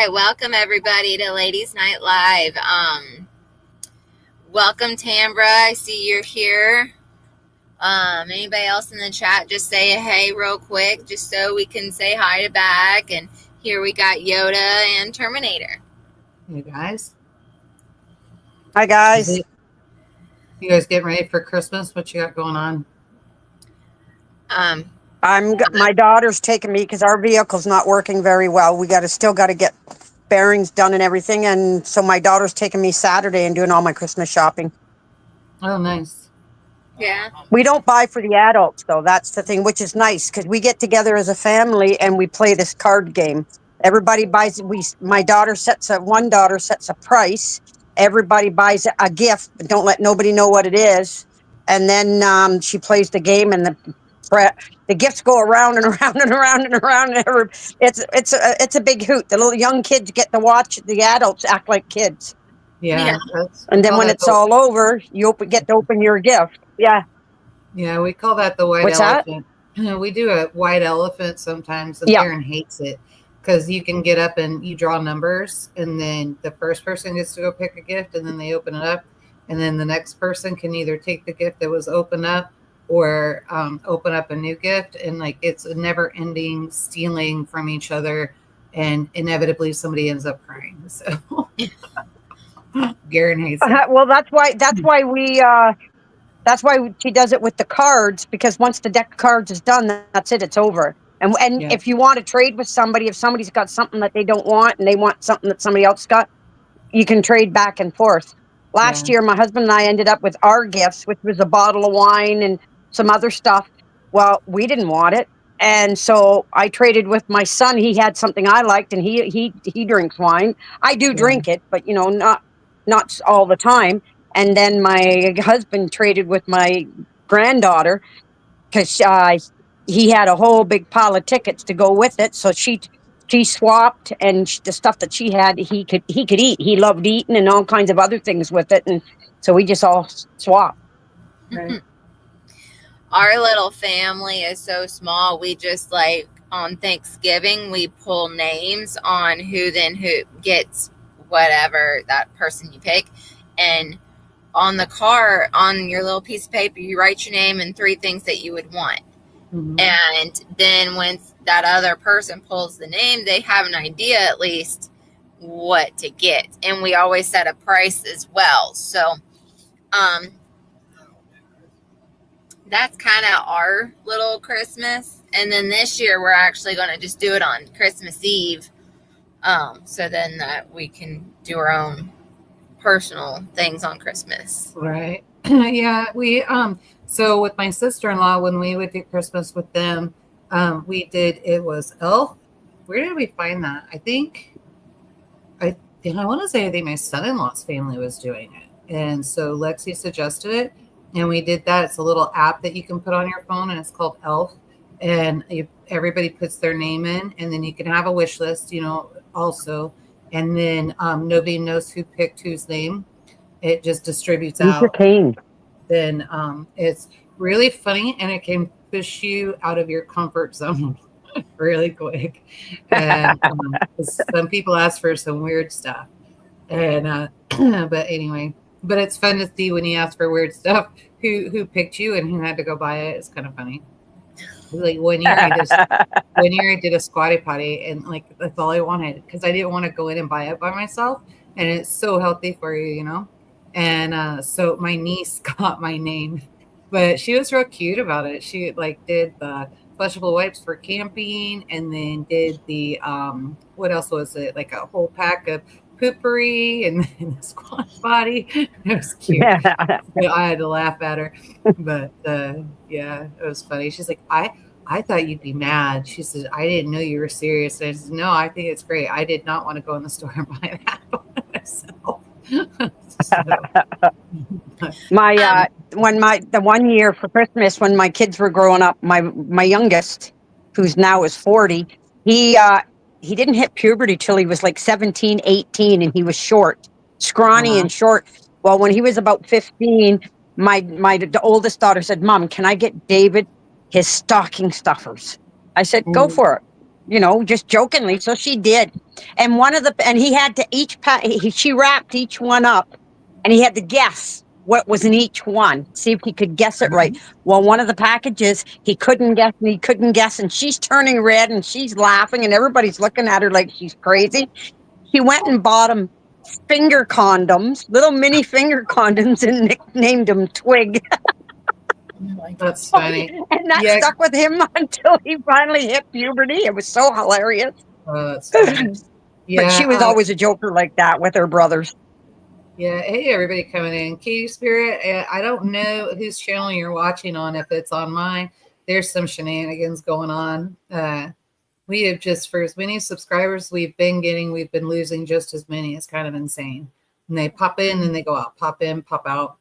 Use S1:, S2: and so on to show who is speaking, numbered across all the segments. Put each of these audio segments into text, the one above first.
S1: right, welcome everybody to Ladies Night Live. Welcome Tambra, I see you're here. Anybody else in the chat, just say hey real quick, just so we can say hi to back. And here we got Yoda and Terminator.
S2: Hey guys.
S3: Hi guys.
S2: You guys getting ready for Christmas? What you got going on?
S3: My daughter's taking me because our vehicle's not working very well. We still got to get bearings done and everything, and so my daughter's taking me Saturday and doing all my Christmas shopping.
S2: Oh, nice.
S1: Yeah.
S3: We don't buy for the adults though. That's the thing, which is nice because we get together as a family and we play this card game. Everybody buys. One daughter sets a price. Everybody buys a gift, but don't let nobody know what it is. And then she plays the game, and the gifts go around and around and around and around. And it's a big hoot. The little young kids get to watch the adults act like kids.
S2: Yeah.
S3: And then when it's all over, you get to open your gift. Yeah.
S2: Yeah, we call that the white elephant. We do a white elephant sometimes, and Karen hates it because you can get up and you draw numbers, and then the first person gets to go pick a gift, and then they open it up, and then the next person can either take the gift that was opened up or open up a new gift, and like it's a never-ending stealing from each other, and inevitably somebody ends up crying. So Garen hates it.
S3: Well, that's why she does it with the cards, because once the deck of cards is done, that's it. It's over. And if you want to trade with somebody, if somebody's got something that they don't want and they want something that somebody else got, you can trade back and forth. Last year, my husband and I ended up with our gifts, which was a bottle of wine and some other stuff. Well, we didn't want it. And so I traded with my son. He had something I liked, and he drinks wine. I do drink it, but not all the time. And then my husband traded with my granddaughter because he had a whole big pile of tickets to go with it. So she swapped, and the stuff that she had, he could eat. He loved eating and all kinds of other things with it. And so we just all swapped.
S2: Right.
S1: Our little family is so small. We just like on Thanksgiving, we pull names on who gets whatever that person you pick. And on the card, on your little piece of paper, you write your name and 3 things that you would want. Mm-hmm. And then when that other person pulls the name, they have an idea at least what to get. And we always set a price as well. So that's kind of our little Christmas. And then this year we're actually going to just do it on Christmas Eve. So then that we can do our own personal things on Christmas.
S2: Right. Yeah. We, so with my sister-in-law, when we would do Christmas with them, it was Elf. Where did we find that? I want to say, I think my son-in-law's family was doing it. And so Lexi suggested it, and we did that. It's a little app that you can put on your phone, and it's called Elf. And everybody puts their name in, and then you can have a wish list, also. And then nobody knows who picked whose name. It just distributes out. Then it's really funny, and it can push you out of your comfort zone really quick. And some people ask for some weird stuff. And but anyway, but it's fun to see when you ask for weird stuff who picked you and who had to go buy it. It's kind of funny. Like one year I did a squatty potty, and like that's all I wanted because I didn't want to go in and buy it by myself, and it's so healthy for you, And so my niece got my name, but she was real cute about it. She like did the flushable wipes for camping, and then did the what else was it? Like a whole pack of poopery and then the squat potty. It was cute. Yeah. I had to laugh at her, but yeah, it was funny. She's like, I thought you'd be mad. She said, I didn't know you were serious. And I said, no, I think it's great. I did not want to go in the store and buy that for myself.
S3: The one year for Christmas when my kids were growing up, my youngest, who's now is 40, he didn't hit puberty till he was like 17, 18, and he was short, scrawny and short. Well, when he was about 15, the oldest daughter said, Mom, can I get David his stocking stuffers? I said, go for it. just jokingly. So she did. And he had to she wrapped each one up and he had to guess what was in each one, see if he could guess it right. Well, one of the packages, he couldn't guess, and she's turning red and she's laughing and everybody's looking at her like she's crazy. He went and bought him finger condoms, little mini finger condoms, and nicknamed them Twig.
S2: That's funny.
S3: And that stuck with him until he finally hit puberty. It was so hilarious.
S2: Oh, that's funny.
S3: But she was always a joker like that with her brothers.
S2: Yeah. Hey, everybody coming in. Katie Spirit, I don't know whose channel you're watching on. If it's on mine, there's some shenanigans going on. We have just, for as many subscribers we've been losing just as many. It's kind of insane. And they pop in and they go out, pop in, pop out.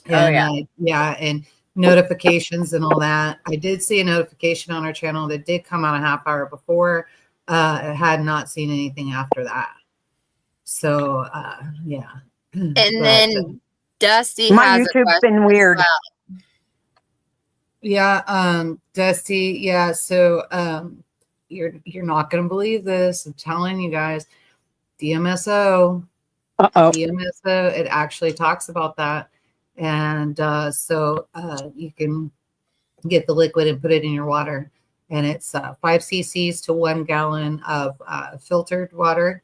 S2: And, and notifications and all that. I did see a notification on our channel that did come out a half hour before. I had not seen anything after that. So, yeah.
S1: And then Dusty
S3: my
S1: has
S3: YouTube's been weird.
S1: Well.
S2: Yeah, Dusty. Yeah, so you're not gonna believe this. I'm telling you guys, DMSO. DMSO. It actually talks about that, and so you can get the liquid and put it in your water, and it's 5 cc's to 1 gallon of filtered water.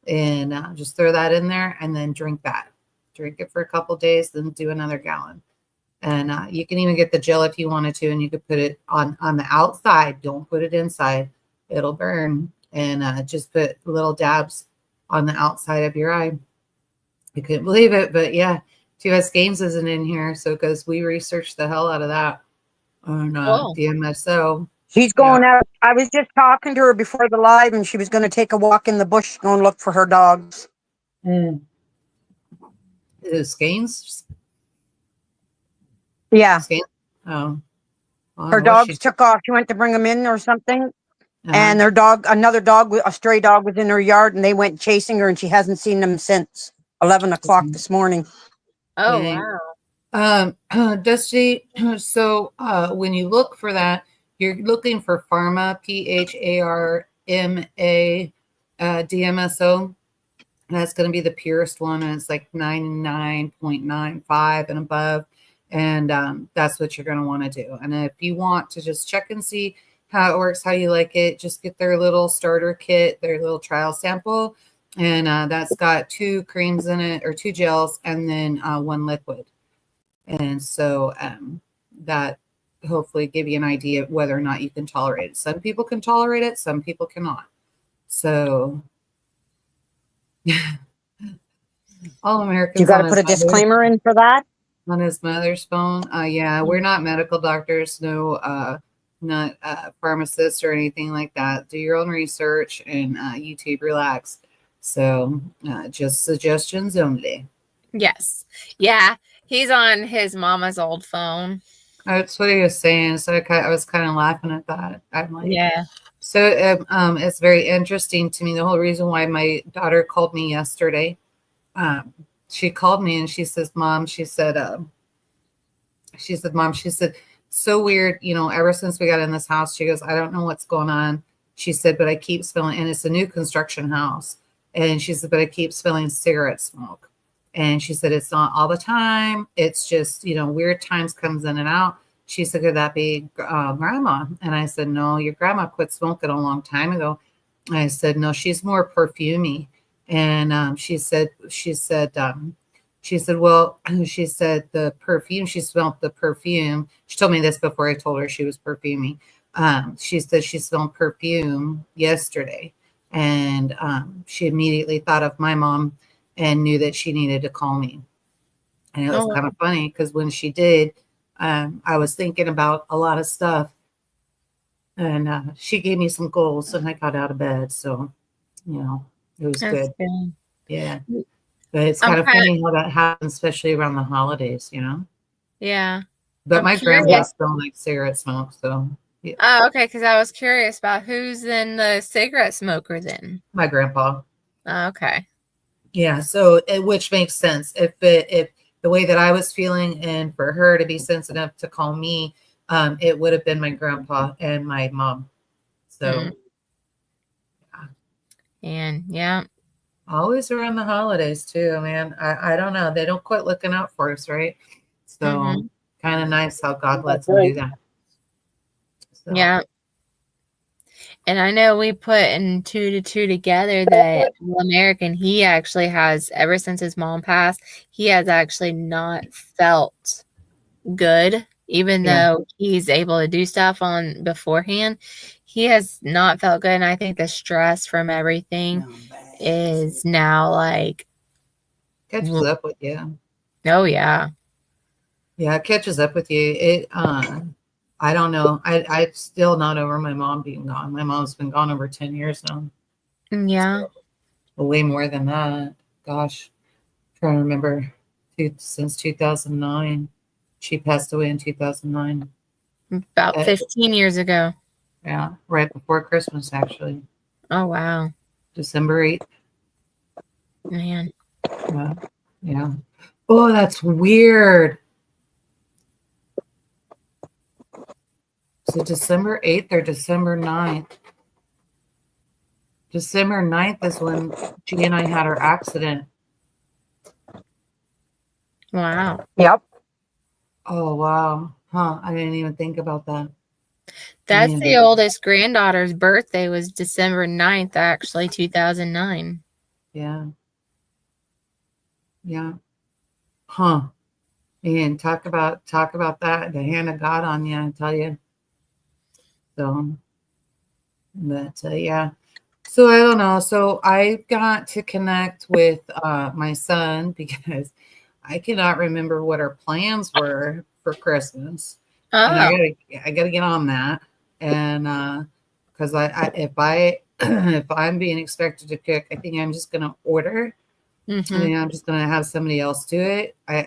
S2: And just throw that in there and then drink that. Drink it for a couple days, then do another gallon. And you can even get the gel if you wanted to, and you could put it on the outside. Don't put it inside. It'll burn. And just put little dabs on the outside of your eye. I couldn't believe it, but yeah, 2S Games isn't in here. So because we researched the hell out of that on DMSO.
S3: She's going out. I was just talking to her before the live, and she was going to take a walk in the bush, go and look for her dogs.
S2: Is Skeins?
S3: Yeah.
S2: Skeins? Oh. Well,
S3: her dogs took off. She went to bring them in or something. And their dog, another dog, a stray dog was in her yard, and they went chasing her, and she hasn't seen them since 11 o'clock this morning.
S1: Oh, wow.
S2: Dusty, so when you look for that, you're looking for Pharma, PHARMA, DMSO. That's going to be the purest one. And it's like 99.95 and above. And that's what you're going to want to do. And if you want to just check and see how it works, how you like it, just get their little starter kit, their little trial sample. And that's got 2 creams in it, or 2 gels, and then 1 liquid. And so that hopefully give you an idea of whether or not you can tolerate it. Some people can tolerate it, some people cannot. So all Americans.
S3: You got to put a disclaimer in for that
S2: on his mother's phone. Yeah, we're not medical doctors, no, not pharmacists or anything like that. Do your own research and YouTube relax. So just suggestions only.
S1: Yes. Yeah. He's on his mama's old phone.
S2: That's what he was saying. So I was kind of laughing at that. I'm like,
S1: yeah.
S2: So it's very interesting to me. The whole reason why my daughter called me yesterday, she called me and she says, Mom, she said, so weird, ever since we got in this house, she goes, I don't know what's going on. She said, but I keep smelling, and it's a new construction house. And she said, but I keep smelling cigarette smoke. And she said, it's not all the time. It's just, weird times comes in and out. She said, could that be grandma? And I said, no, your grandma quit smoking a long time ago. I said, no, she's more perfumey. And she said, well, she said the perfume, she smelled the perfume. She told me this before I told her she was perfumey. She said she smelled perfume yesterday. And she immediately thought of my mom and knew that she needed to call me. And it was kind of funny because when she did, I was thinking about a lot of stuff. And she gave me some goals and I got out of bed. So, it was good. Yeah. But it's kind of funny how that happens, especially around the holidays,
S1: Yeah.
S2: But my grandpa smelled like cigarette smoke. So, yeah.
S1: Oh, okay. Because I was curious about who's in the cigarette smoker then.
S2: My grandpa.
S1: Okay.
S2: Yeah. So, which makes sense. If the way that I was feeling and for her to be sensitive to call me, it would have been my grandpa and my mom. So,
S1: And yeah.
S2: Always around the holidays too, man. I don't know. They don't quit looking out for us, right? So kind of nice how God lets them do that. So.
S1: Yeah. And I know we put in 2 to 2 together that American, he actually has, ever since his mom passed, he has actually not felt good, even though he's able to do stuff on beforehand. He has not felt good. And I think the stress from everything is now like
S2: Catches up with you.
S1: Oh yeah.
S2: Yeah, it catches up with you. It I don't know. I'm still not over my mom being gone. My mom's been gone over 10 years now.
S1: Yeah.
S2: So, way more than that. Gosh. I'm trying to remember since 2009. She passed away in 2009.
S1: About 15 years ago.
S2: Yeah, right before Christmas, actually.
S1: Oh, wow.
S2: December 8th.
S1: Man.
S2: Yeah. Oh, that's weird. So December 8th or December 9th? December 9th is when G and I had our accident.
S1: Wow.
S3: Yep.
S2: Oh, wow. Huh. I didn't even think about that.
S1: That's the oldest granddaughter's birthday was December 9th, actually, 2009.
S2: Yeah. Yeah. Huh. And talk about that, the hand of God on you, I tell you. So, but yeah. So I don't know. So I got to connect with my son because I cannot remember what our plans were for Christmas. And I gotta get on that. And because if I'm being expected to cook, I think I'm just gonna order. I think I'm just gonna have somebody else do it. I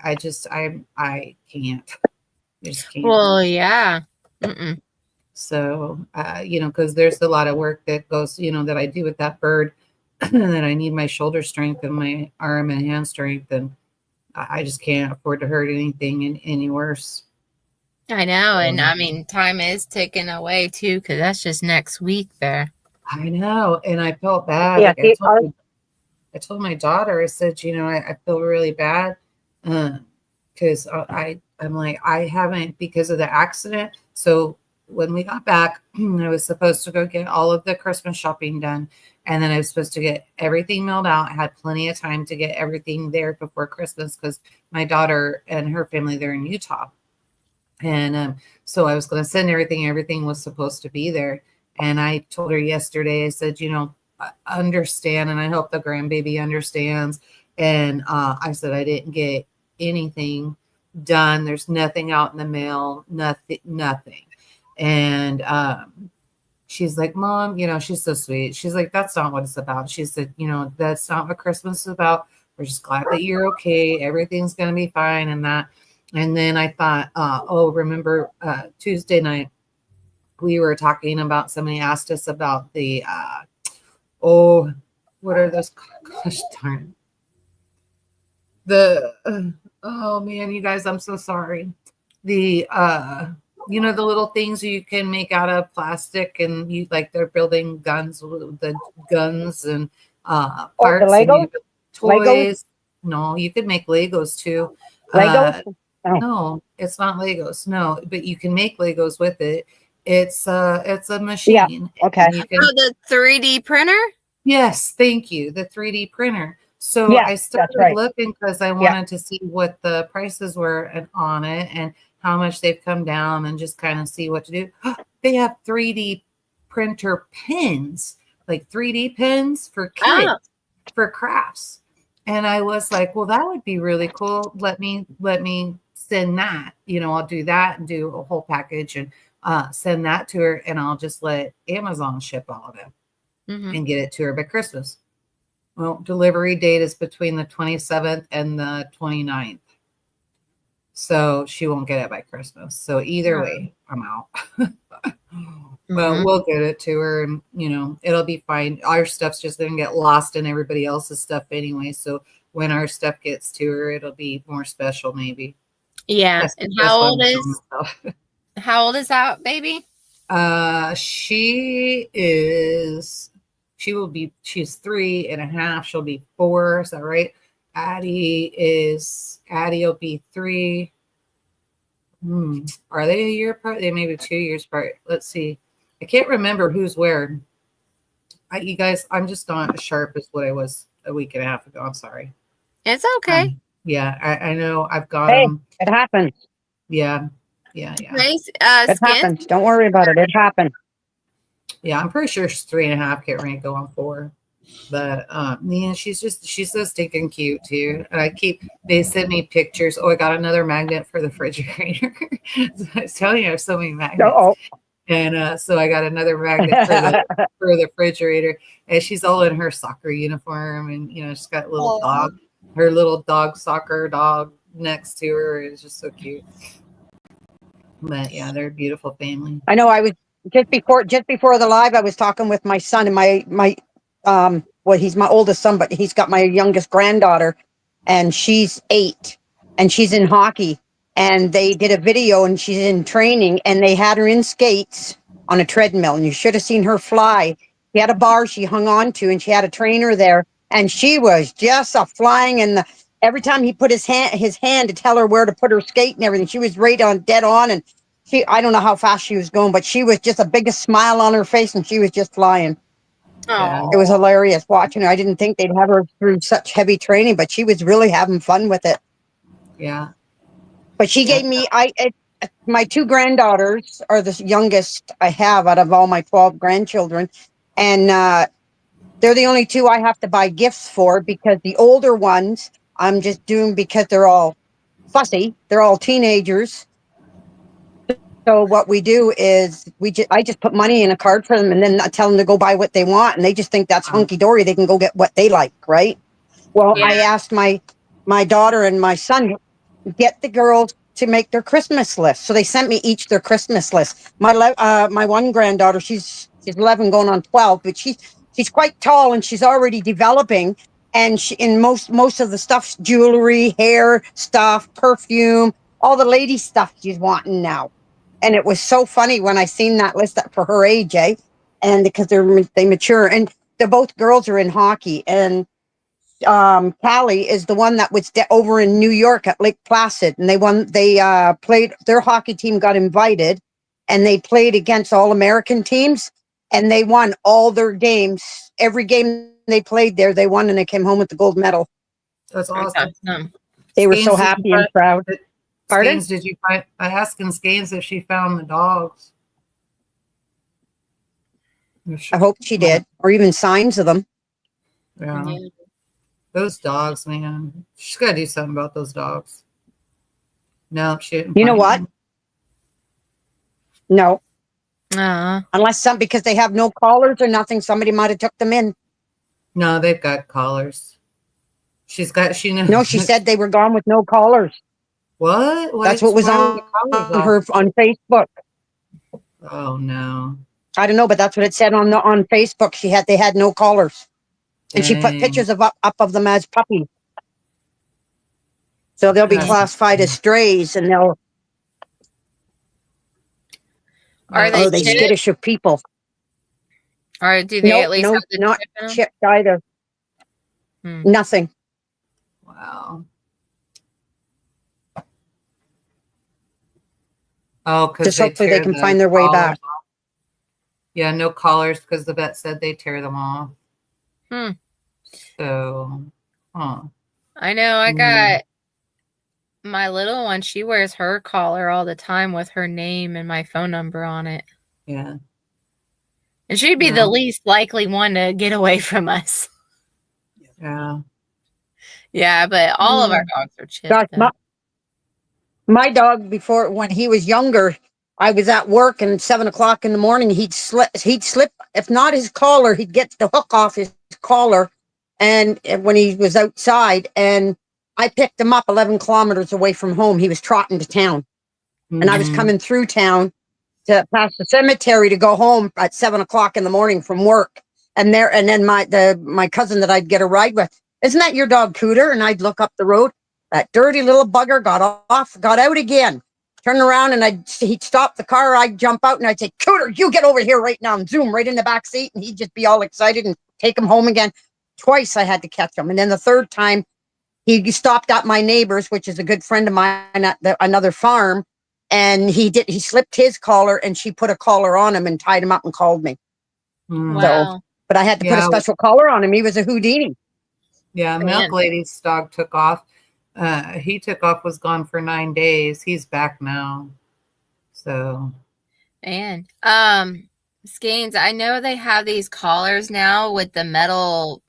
S2: can't. I just can't.
S1: Well, yeah.
S2: So, because there's a lot of work that goes, that I do with that bird, that I need my shoulder strength and my arm and hand strength, and I just can't afford to hurt anything any worse.
S1: I know, and I mean, time is ticking away too, because that's just next week there.
S2: I know, and I felt bad.
S3: Yeah,
S2: I told my daughter, I said, I feel really bad because I'm like, I haven't, because of the accident. So when we got back, I was supposed to go get all of the Christmas shopping done. And then I was supposed to get everything mailed out. I had plenty of time to get everything there before Christmas because my daughter and her family, they're in Utah. And so I was going to send everything. Everything was supposed to be there. And I told her yesterday, I said, understand, and I hope the grandbaby understands. And I said, I didn't get anything done. There's nothing out in the mail, nothing. And she's like, Mom, she's so sweet. She's like, that's not what it's about. She said, that's not what Christmas is about. We're just glad that you're okay. Everything's going to be fine. And that. And then I thought, remember Tuesday night, we were talking about, somebody asked us about the, what are those? Gosh darn. Oh man, you guys, I'm so sorry. The, the little things you can make out of plastic, and they're building guns, the guns and parts.
S3: The Lego?
S2: And toys. Legos? No, you could make Legos too.
S3: Legos?
S2: No, it's not Legos. No, but you can make Legos with it. It's a machine.
S3: Yeah. Okay.
S1: The 3D printer?
S2: Yes, thank you. The 3D printer. So I started looking because I wanted to see what the prices were on it and how much they've come down, and just kind of see what to do. They have 3D printer pens, like 3D pens for kids, for crafts. And I was like, well, that would be really cool. Let me send that. I'll do that and do a whole package and send that to her, and I'll just let Amazon ship all of it and get it to her by Christmas. Well, delivery date is between the 27th and the 29th. So she won't get it by Christmas. So either way, I'm out. But we'll get it to her, and it'll be fine. Our stuff's just gonna get lost in everybody else's stuff anyway. So when our stuff gets to her, it'll be more special, maybe.
S1: Yeah. And how old is that baby?
S2: She she's 3.5. She'll be 4. Is that right? Addie will be 3. Are they a year apart? They may be 2 years apart. Let's see. I can't remember who's where. You guys, I'm just not as sharp as what I was a week and a half ago. I'm sorry.
S1: It's okay.
S2: Yeah, I know I've got them.
S3: It happens.
S2: Yeah.
S1: Nice.
S3: It happens. Don't worry about it. It happens.
S2: Yeah, I'm pretty sure she's 3.5. Can't really go on 4. But yeah, she's so stinking cute too. And they send me pictures. Oh, I got another magnet for the refrigerator. I was telling you I have so many magnets. And so I got another magnet for the refrigerator. And she's all in her soccer uniform, and she's got a little dog, her little dog soccer dog next to her. It's just so cute. But yeah, they're a beautiful family.
S3: I know. I was just before the live, I was talking with my son and my he's my oldest son, but he's got my youngest granddaughter, and she's 8, and she's in hockey. And they did a video, and she's in training, and they had her in skates on a treadmill, and you should have seen her fly. She had a bar she hung on to, and she had a trainer there, and she was just a flying. And every time he put his hand to tell her where to put her skate and everything, she was right on, dead on. And I don't know how fast she was going, but she was just the biggest smile on her face, and she was just flying.
S1: Oh,
S3: it was hilarious watching her. I didn't think they'd have her through such heavy training, but she was really having fun with it.
S2: Yeah.
S3: But she gave me, my 2 granddaughters are the youngest I have out of all my 12 grandchildren. And they're the only 2 I have to buy gifts for, because the older ones I'm just doing because they're all fussy. They're all teenagers. So what we do is I just put money in a card for them, and then I tell them to go buy what they want, and they just think that's hunky-dory. They can go get what they like, right? Well, I asked my daughter and my son, get the girls to make their Christmas list. So they sent me each their Christmas list. My one granddaughter, she's 11 going on 12, but she's quite tall, and she's already developing. And she, in most of the stuff, jewelry, hair stuff, perfume, all the lady stuff she's wanting now. And it was so funny when I seen that list for her age, and because they mature, and both girls are in hockey. And Callie is the one that was over in New York at Lake Placid, and they played, their hockey team got invited, and they played against all American teams, and they won all their games. Every game they played there, they won, and they came home with the gold medal.
S2: That's awesome.
S3: They were so happy and proud. Pardon?
S2: Did you find? I asked in Skanes if she found the dogs.
S3: I hope she did, or even signs of them.
S2: Yeah. Those dogs, man. She's got to do something about those dogs. No, she didn't.
S3: You know what?
S2: Them.
S3: No. Unless because they have no collars or nothing, somebody might have took them in.
S2: No, they've got collars. She knows.
S3: No, she said they were gone with no collars.
S2: What?
S3: That's what was on her on Facebook.
S2: Oh no.
S3: I don't know, but that's what it said on Facebook. They had no collars. And she put pictures of up of them as puppies. So they'll be classified as strays, and
S1: are they
S3: skittish of people?
S1: Or do they at least have the
S3: not
S1: chip
S3: chipped either? Nothing.
S2: Wow. Oh, because
S3: just hopefully they can find their way back.
S2: Yeah, no collars because the vet said they tear them off. So,
S1: I know. I got my little one. She wears her collar all the time with her name and my phone number on it.
S2: Yeah.
S1: And she'd be the least likely one to get away from us.
S2: Yeah.
S1: Yeah, but all of our dogs are chipped.
S3: My dog, before, when he was younger, I was at work, and 7 o'clock in the morning, he'd slip, if not his collar, he'd get the hook off his collar, and when he was outside, and I picked him up 11 kilometers away from home. He was trotting to town, and I was coming through town to pass the cemetery to go home at 7 o'clock in the morning from work, and then my cousin that I'd get a ride with, isn't that your dog Cooter? And I'd look up the road. That dirty little bugger got out again, turn around, and he'd stop the car. I'd jump out and I'd say, Cooter, you get over here right now, and zoom right in the back seat. And he'd just be all excited and take him home again. Twice I had to catch him. And then the third time he stopped at my neighbor's, which is a good friend of mine at another farm. And he slipped his collar and she put a collar on him and tied him up and called me.
S1: Wow.
S3: So, but I had to put a special collar on him. He was a Houdini.
S2: Yeah. Milk Lady's dog took off. He took off, was gone for 9 days. He's back now. So.
S1: Man. Skeins, I know they have these collars now with the metal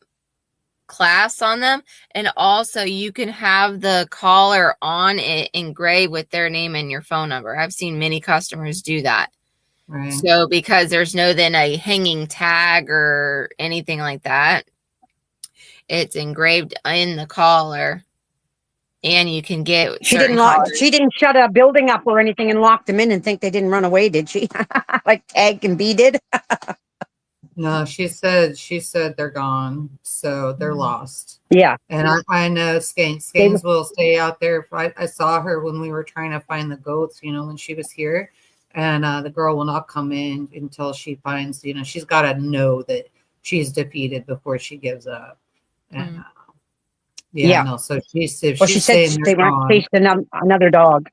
S1: clasps on them, and also you can have the collar on it engraved with their name and your phone number. I've seen many customers do that.
S2: Right.
S1: So because there's no then a hanging tag or anything like that, it's engraved in the collar, and you can get
S3: she didn't shut a building up or anything and lock them in and think they didn't run away, did she? Like Tag and B did.
S2: No, she said they're gone, so they're lost.
S3: Yeah.
S2: And I know Skeins will stay out there. I saw her when we were trying to find the goats, when she was here. And the girl will not come in until she finds, she's got to know that she's defeated before she gives up. And no, so she said
S3: they weren't chasing another dog.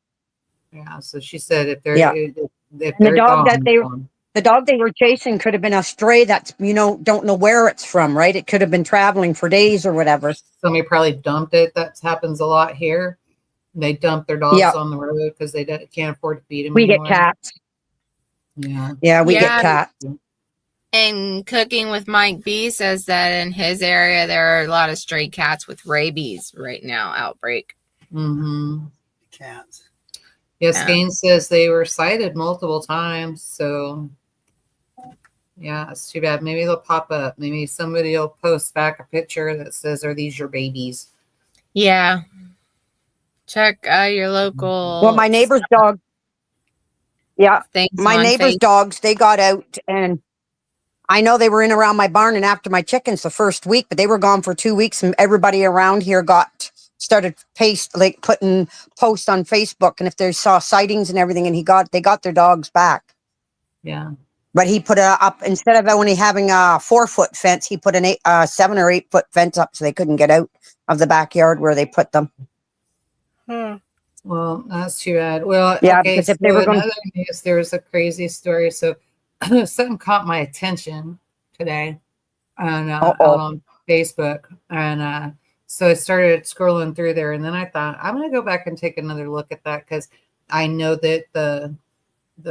S2: Yeah, so she said if they're
S3: the dog they were chasing could have been a stray that's, don't know where it's from, right? It could have been traveling for days or whatever.
S2: Somebody probably dumped it. That happens a lot here. They dump their dogs on the road because they can't afford to feed them anymore.
S3: Get cats.
S2: Yeah,
S3: we get cats.
S1: And Cooking with Mike B says that in his area there are a lot of stray cats with rabies right now, outbreak.
S2: Mm-hmm.
S4: Cats.
S2: Yes, Skeins says they were sighted multiple times, so yeah, it's too bad. Maybe they'll pop up. Maybe somebody will post back a picture that says, "Are these your babies?"
S1: Yeah. Check your local.
S3: Well, my neighbor's dog. Yeah, my neighbor's dogs, they got out, and I know they were in around my barn and after my chickens the first week, but they were gone for 2 weeks, and everybody around here started putting posts on Facebook, and if they saw sightings and everything, and they got their dogs back.
S2: Yeah.
S3: But he put up, instead of only having a 4-foot fence, he put a 7 or 8 foot fence up so they couldn't get out of the backyard where they put them.
S2: Well, that's too bad. Well,
S3: yeah,
S2: okay,
S3: because if
S2: so
S3: they were
S2: another news, there was a crazy story. So something caught my attention today out on Facebook. And so I started scrolling through there, and then I thought, I'm going to go back and take another look at that because I know that the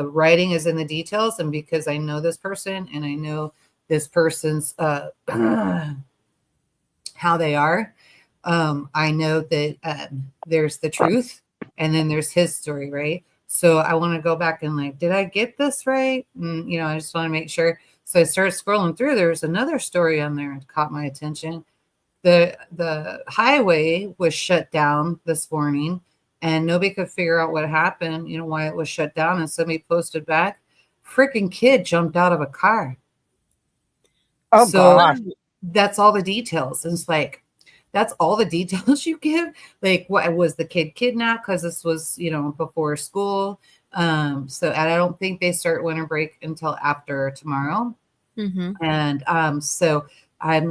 S2: writing is in the details, and because I know this person and I know this person's how they are, I know that there's the truth, and then there's his story, right? So I want to go back and did I get this right? And, I just want to make sure. So I started scrolling through. There's another story on there that caught my attention. The highway was shut down this morning, and nobody could figure out what happened, why it was shut down. And somebody posted back, freaking kid jumped out of a car.
S3: Oh, so God.
S2: That's all the details. And it's that's all the details you give. What was the kid kidnapped? Because this was, before school. So and I don't think they start winter break until after tomorrow.
S1: Mm-hmm.
S2: And so I'm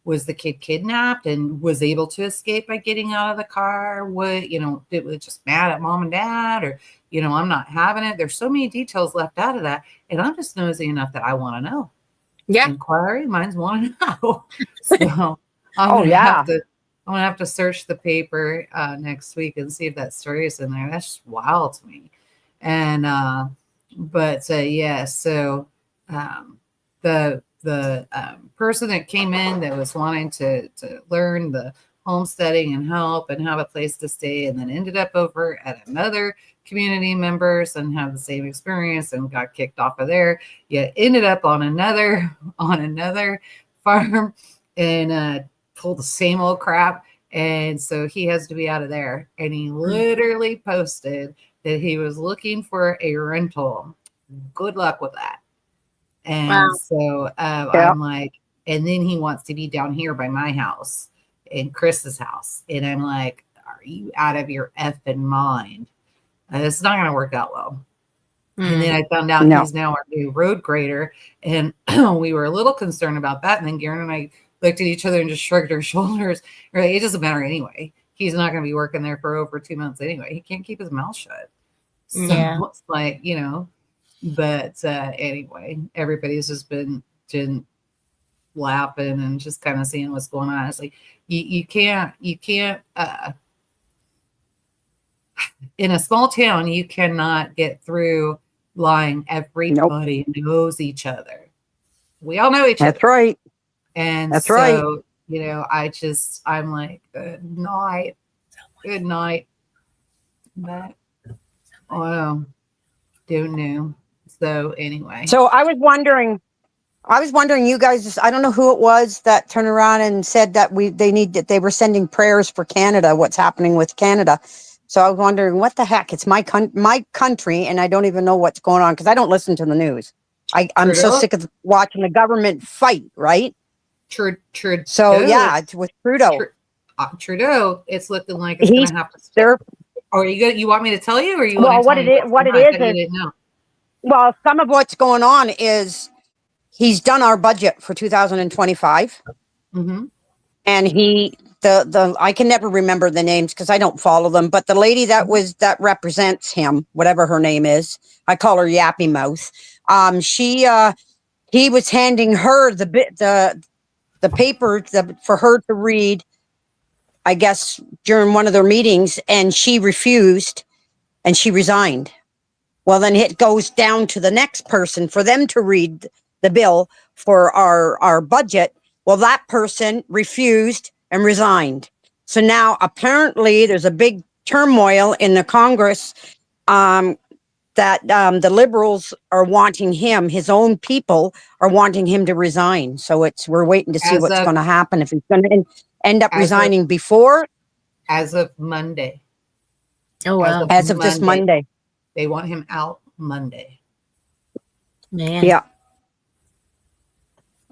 S2: was the kid kidnapped and was able to escape by getting out of the car? What, it was just mad at mom and dad, or, I'm not having it. There's so many details left out of that. And I'm just nosy enough that I want to know.
S1: Yeah.
S2: Inquiry minds want to know. So I'm gonna have to search the paper next week and see if that story is in there. That's just wild to me. And the person that came in that was wanting to learn the homesteading and help and have a place to stay, and then ended up over at another community members and have the same experience and got kicked off of there, yet ended up on another farm and pulled the same old crap. And so he has to be out of there. And he literally posted that he was looking for a rental. Good luck with that. And so I'm and then he wants to be down here by my house and Chris's house. And I'm like, are you out of your effing mind? It's not going to work out well. And then I found out he's now our new road grader. And we were a little concerned about that. And then Garen and I looked at each other and just shrugged our shoulders. Right? It doesn't matter anyway. He's not going to be working there for over 2 months anyway. He can't keep his mouth shut. So it's like, but anyway, everybody's just been laughing and just kind of seeing what's going on. It's like, you can't, in a small town, you cannot get through lying. Everybody knows each other. We all know each other.
S3: That's right.
S2: And
S3: that's
S2: so,
S3: right.
S2: I'm like, good night. But, don't know. So anyway.
S3: So I was wondering, you guys, I don't know who it was that turned around and said that they were sending prayers for Canada, what's happening with Canada. So I was wondering, what the heck? It's my country, and I don't even know what's going on because I don't listen to the news. I'm so sick of watching the government fight, right?
S2: Trudeau.
S3: So yeah, it's with Trudeau.
S2: Trudeau, it's looking like it's going to have to start. Or you want me to tell you, or you want to tell me what it is? You didn't know.
S3: Well, some of what's going on is he's done our budget for 2025, and I can never remember the names because I don't follow them. But the lady that represents him, whatever her name is, I call her Yappy Mouth. He was handing her the paper for her to read, I guess, during one of their meetings, and she refused, and she resigned. Well, then it goes down to the next person for them to read the bill for our budget. Well, that person refused and resigned. So now apparently there's a big turmoil in the Congress that the Liberals are wanting his own people are wanting him to resign. So we're waiting to see what's going to happen, if he's going to end up resigning before.
S2: As of Monday.
S1: Oh, wow.
S3: As of this Monday.
S2: They want him out Monday.
S1: Man.
S3: Yeah.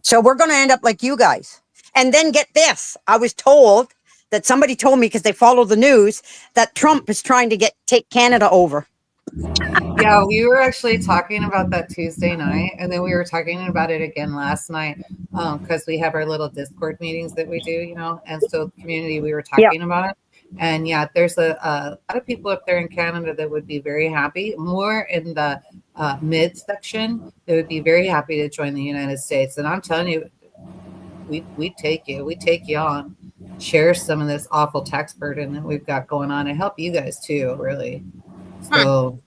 S3: So we're going to end up like you guys. And then get this. I was told that somebody told me, because they follow the news, that Trump is trying to take Canada over.
S2: Yeah, we were actually talking about that Tuesday night, and then we were talking about it again last night because we have our little Discord meetings that we do, and so community, we were talking about it. And yeah, there's a lot of people up there in Canada that would be very happy, more in the mid section, they would be very happy to join the United States. And I'm telling you, we take you on, share some of this awful tax burden that we've got going on and help you guys too, really. So,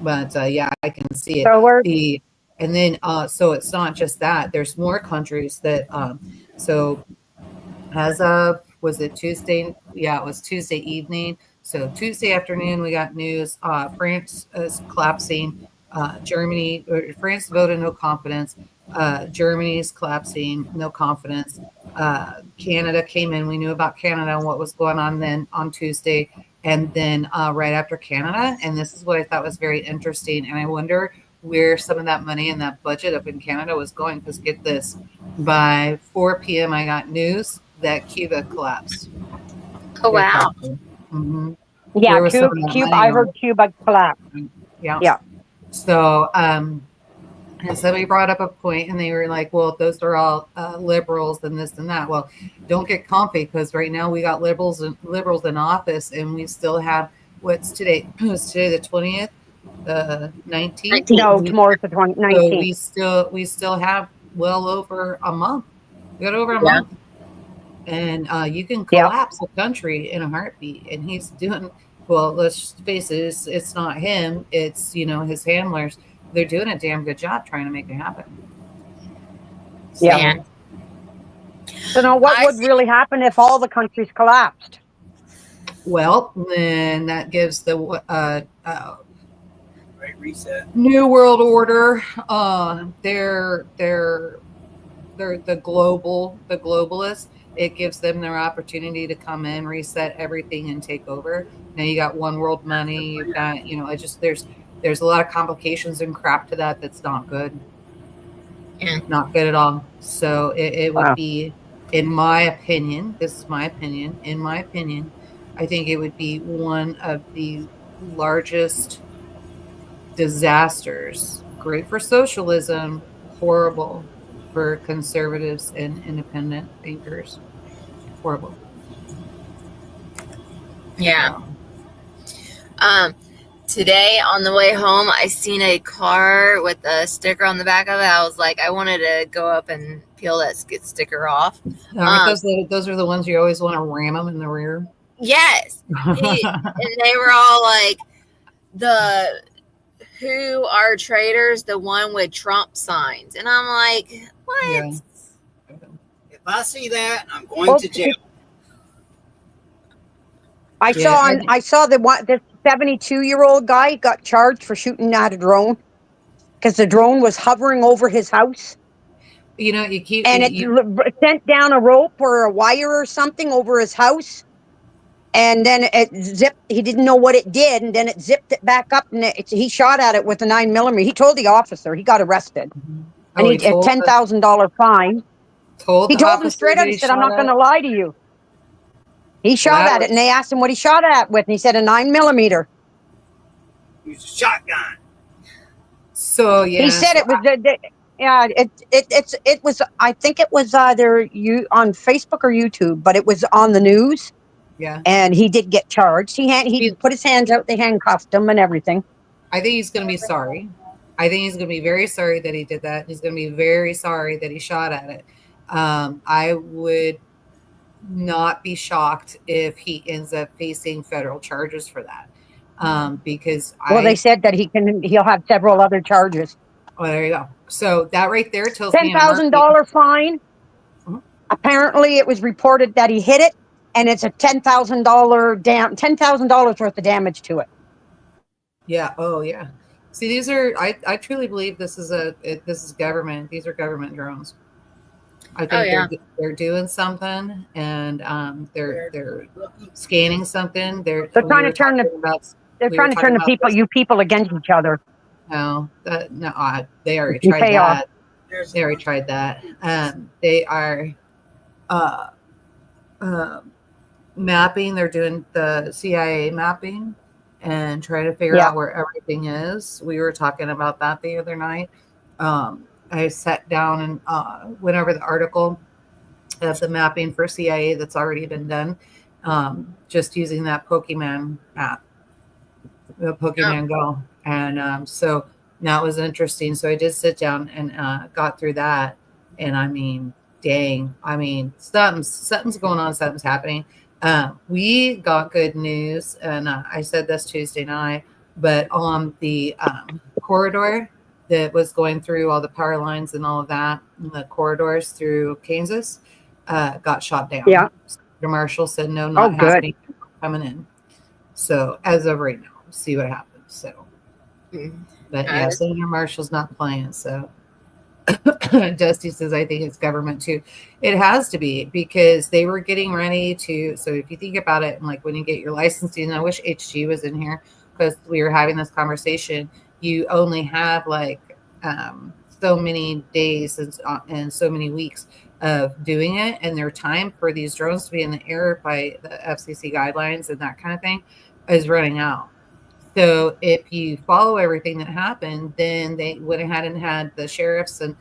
S2: but yeah, I can see it. And then, so it's not just that. There's more countries that, so as of, was it Tuesday? Yeah, it was Tuesday evening. So Tuesday afternoon, we got news. France is collapsing. France voted no confidence. Germany's collapsing, no confidence. Canada came in. We knew about Canada and what was going on then on Tuesday. And then right after Canada, and this is what I thought was very interesting. And I wonder where some of that money and that budget up in Canada was going. Because get this, by 4 p.m. I got news that Cuba collapsed.
S1: Oh, wow.
S2: Mm-hmm.
S3: Yeah, Cuba. I heard Cuba collapsed.
S2: Yeah. So, and somebody brought up a point, and they were like, "Well, those are all liberals and this and that." Well, don't get comfy, because right now we got liberals in office, and we still have what's today? Was today the 20th, the 19th?
S3: No, tomorrow's the 19th.
S2: So we still have well over a month. We got over a month. And you can collapse a country in a heartbeat. And he's doing, well, let's face it, it's not him. It's, his handlers. They're doing a damn good job trying to make it happen.
S3: Yeah. So now what would really happen if all the countries collapsed?
S2: Well, then that gives the
S4: Great Reset,
S2: New World Order. They're the globalists. It gives them their opportunity to come in, reset everything, and take over. Now you got one world money. You've got, there's a lot of complications and crap to that. That's not good.
S1: Yeah.
S2: Not good at all. So it would be, in my opinion, this is my opinion. In my opinion, I think it would be one of the largest disasters. Great for socialism, horrible for conservatives and independent thinkers. Horrible.
S1: Yeah.
S2: So,
S1: Today on the way home, I seen a car with a sticker on the back of it. I was like, I wanted to go up and peel that sticker off.
S2: aren't those are the ones you always want to ram them in the rear?
S1: Yes. And they were all like, the who are traitors, the one with Trump signs. And I'm like, what?
S2: Yeah.
S4: If I see that, I'm going to jail.
S3: I saw the 72-year-old guy got charged for shooting at a drone because the drone was hovering over his house.
S2: You know,
S3: it sent down a rope or a wire or something over his house, and then it zipped. He didn't know what it did, and then it zipped it back up, and he shot at it with a 9mm. He told the officer. He got arrested, and he a $10,000 fine. He told him straight out. He said, "I'm not going to lie to you." He shot at it, and they asked him what he shot at with, and he said a 9mm.
S4: Use a shotgun.
S2: So yeah,
S3: he said it was it was. I think it was either on Facebook or YouTube, but it was on the news.
S2: Yeah,
S3: and he did get charged. He put his hands out. They handcuffed him and everything.
S2: I think he's going to be sorry. I think he's going to be very sorry that he did that. He's going to be very sorry that he shot at it. I would not be shocked if he ends up facing federal charges for that. Because
S3: they said that he'll have several other charges.
S2: Oh, there you go. So that right there tells me
S3: $10,000 fine. Apparently, it was reported that he hit it, and it's a $10,000 worth of damage to it.
S2: Yeah. Oh, yeah. See, these are. I truly believe this is government. These are government drones. I think they're doing something, and they're scanning something. They're trying to turn
S3: the people against each other.
S2: No, they already tried that. They already tried that. They are mapping. They're doing the CIA mapping and trying to figure out where everything is. We were talking about that the other night. I sat down and went over the article of the mapping for CIA that's already been done, just using that Pokemon app, the Pokemon Go. And so that was interesting. So I did sit down and got through that. And I mean, dang, something's going on, something's happening. We got good news, and I said this Tuesday night, but on the corridor that was going through all the power lines and all of that, the corridors through Kansas, got shot down.
S3: Yeah.
S2: The marshal said, no, not happening, coming in. So as of right now, we'll see what happens. So, but yeah, Senator Marshall's not playing. So Dusty says, I think it's government too. It has to be, because they were getting ready to. So if you think about it, like when you get your licensing, I wish HG was in here because we were having this conversation. You only have like so many days and so many weeks of doing it, and their time for these drones to be in the air by the FCC guidelines and that kind of thing is running out. So if you follow everything that happened, then they went ahead and had the sheriffs and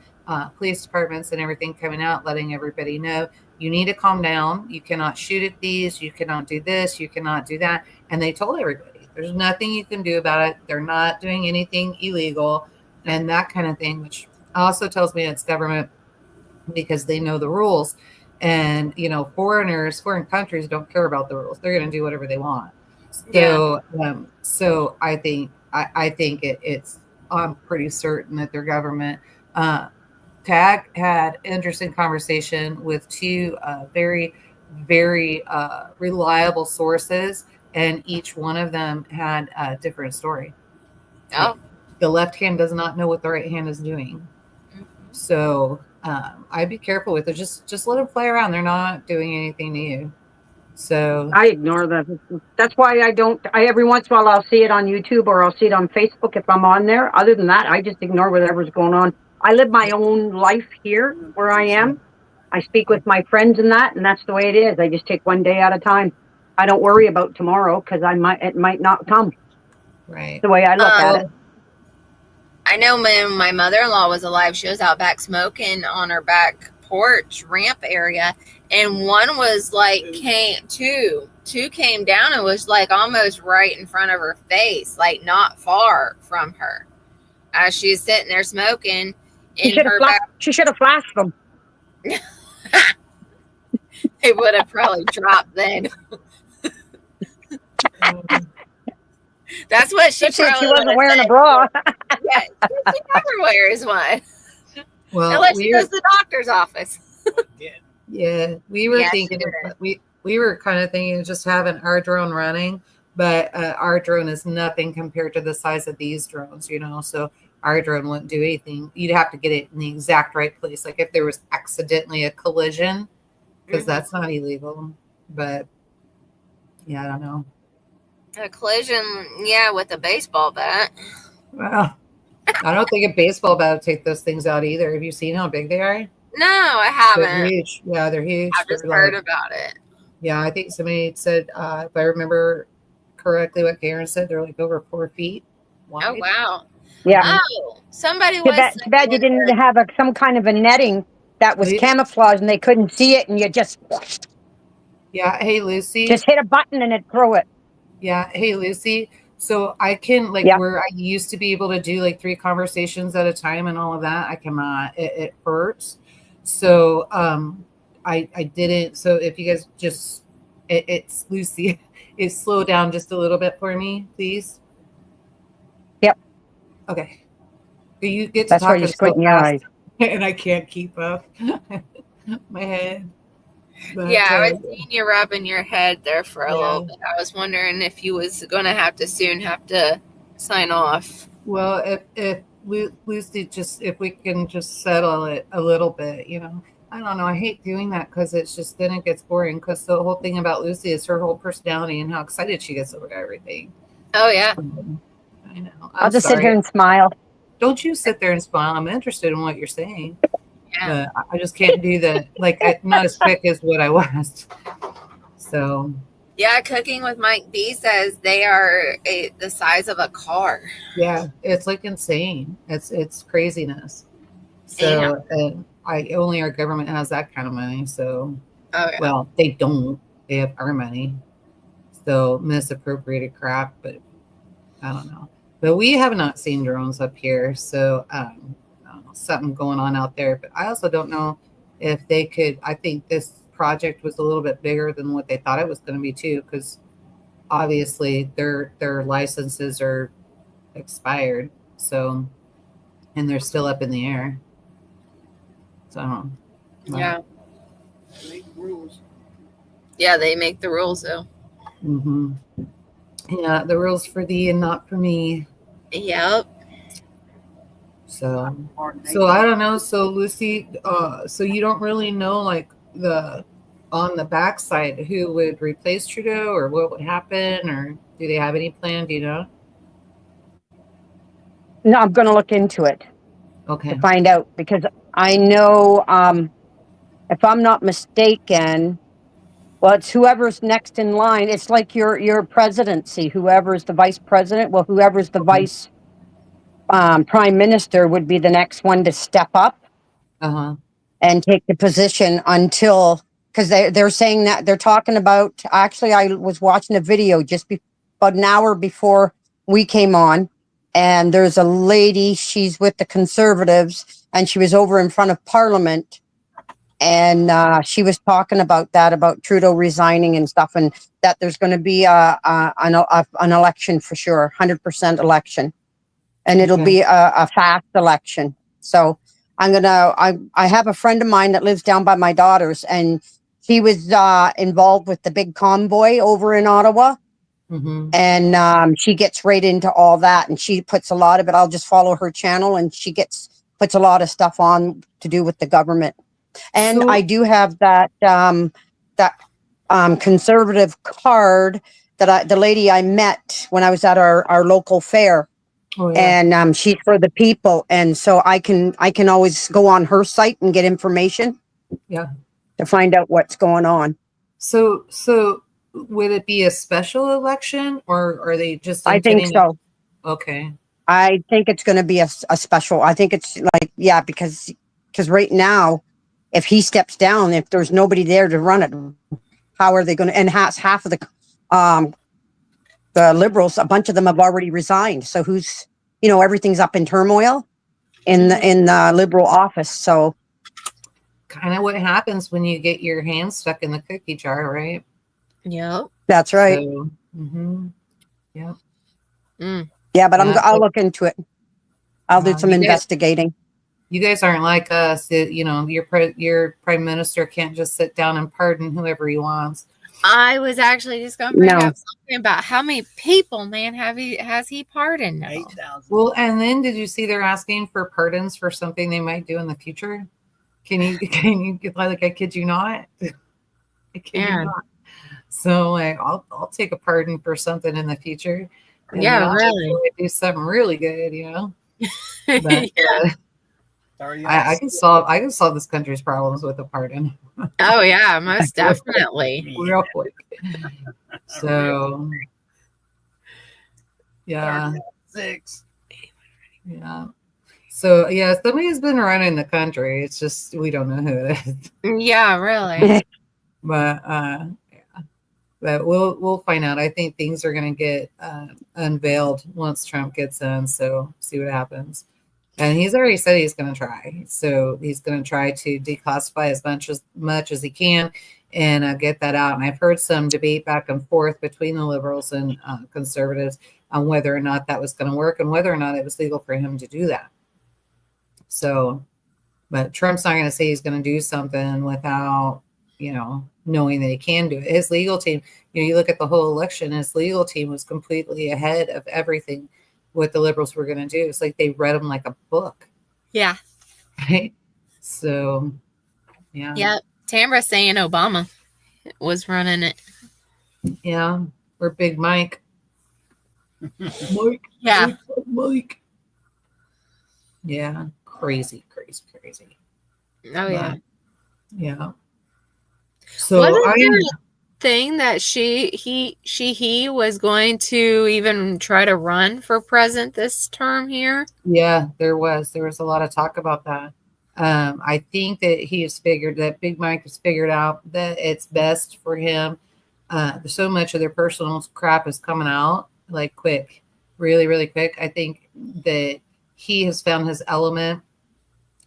S2: police departments and everything coming out, letting everybody know, you need to calm down. You cannot shoot at these. You cannot do this. You cannot do that. And they told everybody, there's nothing you can do about it. They're not doing anything illegal and that kind of thing, which also tells me it's government because they know the rules. And, foreign countries don't care about the rules. They're going to do whatever they want. So, so I think it's, I'm pretty certain that their government. Tag had interesting conversation with two very, very reliable sources, and each one of them had a different story.
S1: Oh,
S2: the left hand does not know what the right hand is doing. So I'd be careful with it. Just let them play around. They're not doing anything to you. So
S3: I ignore them. That's why I don't. Every once in a while I'll see it on YouTube or I'll see it on Facebook if I'm on there. Other than that, I just ignore whatever's going on. I live my own life here where I am. I speak with my friends and that's the way it is. I just take one day at a time. I don't worry about tomorrow because it might not come.
S2: Right.
S3: The way I look at it.
S1: I know when my mother-in-law was alive, she was out back smoking on her back porch ramp area, and one was like two came down and was like almost right in front of her face, like not far from her, as she's sitting there smoking in her back.
S3: She should have flashed them.
S1: They would have probably dropped then. That's what she
S3: Especially
S1: probably
S3: if she wasn't wearing a bra.
S1: Yeah, she never wears one.
S2: Well,
S1: unless she goes to the doctor's office.
S2: Yeah, we were thinking we were kind of thinking of just having our drone running, but our drone is nothing compared to the size of these drones, you know. So our drone wouldn't do anything. You'd have to get it in the exact right place. Like if there was accidentally a collision, because that's not illegal. But yeah, I don't know.
S1: A collision, yeah, with a baseball bat.
S2: Well, I don't think a baseball bat would take those things out either. Have you seen how big they are?
S1: No, I haven't.
S2: They're huge. Yeah, they're huge.
S1: I've just heard about it.
S2: Yeah, I think somebody said, if I remember correctly what Karen said, they're like over 4 feet wide.
S1: Oh, wow.
S3: Yeah.
S1: Oh, somebody
S3: Too bad you didn't have some kind of a netting that was camouflaged and they couldn't see it, and you just...
S2: Yeah, hey, Lucy.
S3: Just hit a button and it'd throw it.
S2: Yeah, hey, Lucy. So I can, where I used to be able to do like 3 conversations at a time and all of that, I cannot. It hurts. So I didn't. So if you guys just, it's Lucy, slow down just a little bit for me, please.
S3: Yep.
S2: Okay. You get to
S3: That's why
S2: talking
S3: you're
S2: so
S3: squinting your eyes.
S2: and I can't keep up. My head. But,
S1: yeah, I was seeing you rubbing your head there for a little bit. I was wondering if you was going to have to sign off.
S2: Well, if Lucy, just if we can just settle it a little bit, you know. I don't know. I hate doing that because it's just then it gets boring. Because the whole thing about Lucy is her whole personality and how excited she gets over everything.
S1: Oh yeah,
S2: I know.
S3: I'll just sit here and smile.
S2: Don't you sit there and smile. I'm interested in what you're saying.
S1: Yeah.
S2: I just can't do that. Not as quick as what I was. So.
S1: Yeah, Cooking with Mike B says they are the size of a car.
S2: Yeah, it's like insane. It's craziness. So, and only our government has that kind of money. So, well, they don't. They have our money. So misappropriated crap, but I don't know. But we have not seen drones up here. So, I don't know, something going on out there. But I also don't know if they could. I think this project was a little bit bigger than what they thought it was going to be too, because obviously their licenses are expired. So, and they're still up in the air. So,
S1: yeah. They make rules. Yeah, they make the rules though.
S2: Mm-hmm. Yeah, the rules for thee and not for me.
S1: Yep.
S2: So I don't know. So Lucy, so you don't really know on the backside who would replace Trudeau or what would happen, or do they have any plan? Do you know?
S3: No, I'm going to look into it.
S2: Okay.
S3: To find out, because I know, if I'm not mistaken, well, it's whoever's next in line. It's like your presidency. Whoever's the vice president, well, whoever's the vice prime minister would be the next one to step up and take the position until, because they're saying that they're talking about. Actually, I was watching a video just about an hour before we came on. And there's a lady, she's with the Conservatives, and she was over in front of Parliament. And she was talking about Trudeau resigning and stuff, and that there's going to be an election for sure, 100% election. And it'll be a fast election. So I have a friend of mine that lives down by my daughter's, and he was involved with the big convoy over in Ottawa. Mm-hmm. And she gets right into all that, and she puts a lot of it. I'll just follow her channel, and she puts a lot of stuff on to do with the government. And I do have that Conservative card that the lady I met when I was at our local fair. Oh, yeah. And she's for the people, and so I can always go on her site and get information. Yeah, to find out what's going on.
S2: So. Would it be a special election, or are they just?
S3: I think so.
S2: Okay.
S3: I think it's going to be a special. I think it's like, yeah, because right now, if he steps down, if there's nobody there to run it, how are they going to? And half of the Liberals, a bunch of them have already resigned. So who's, everything's up in turmoil in the Liberal office. So
S2: kind of what happens when you get your hands stuck in the cookie jar, right?
S1: Yep.
S3: That's right.
S2: So, yeah.
S3: Yeah, but I'll look into it. I'll do some investigating.
S2: You guys aren't like us. Your prime minister can't just sit down and pardon whoever he wants.
S1: I was actually just going to bring up something about how many people, man, has he pardoned now?
S4: 8,000.
S2: Well, and then did you see they're asking for pardons for something they might do in the future? Can you like, I kid you not? I kid you not. So like, I'll take a pardon for something in the future. And really do something really good, But, I can solve this country's problems with a pardon.
S1: Oh yeah, most definitely.
S2: Real quick. So yeah.
S4: 6.
S2: Yeah. So yeah, somebody's been running the country. It's just we don't know who it is.
S1: Yeah, really.
S2: But but we'll find out. I think things are going to get unveiled once Trump gets in. So see what happens. And he's already said he's going to try. So he's going to try to declassify as much as he can and get that out. And I've heard some debate back and forth between the liberals and conservatives on whether or not that was going to work and whether or not it was legal for him to do that. So, but Trump's not going to say he's going to do something without, knowing that he can do it. His legal team, you look at the whole election, his legal team was completely ahead of everything what the liberals were going to do. It's like they read them like a book.
S1: Yeah.
S2: Right. So, yeah.
S1: Yeah. Tamara's saying Obama was running it.
S2: Yeah. Or Big Mike.
S1: Mike. Yeah.
S2: Mike. Yeah. Crazy.
S1: Oh, yeah.
S2: Yeah. So
S1: thing that he was going to even try to run for president this term here?
S2: Yeah, there was a lot of talk about that. I think that Big Mike has figured out that it's best for him. So much of their personal crap is coming out like quick, really, really quick. I think that he has found his element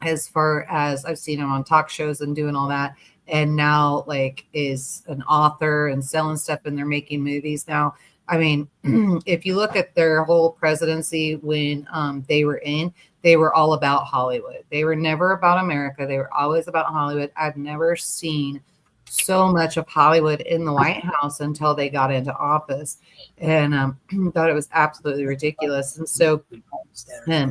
S2: as far as I've seen him on talk shows and doing all that. And now like is an author and selling stuff and they're making movies now. I mean, if you look at their whole presidency when they were all about Hollywood. They were never about America. They were always about Hollywood. I've never seen so much of Hollywood in the White House until they got into office, and thought it was absolutely ridiculous. And so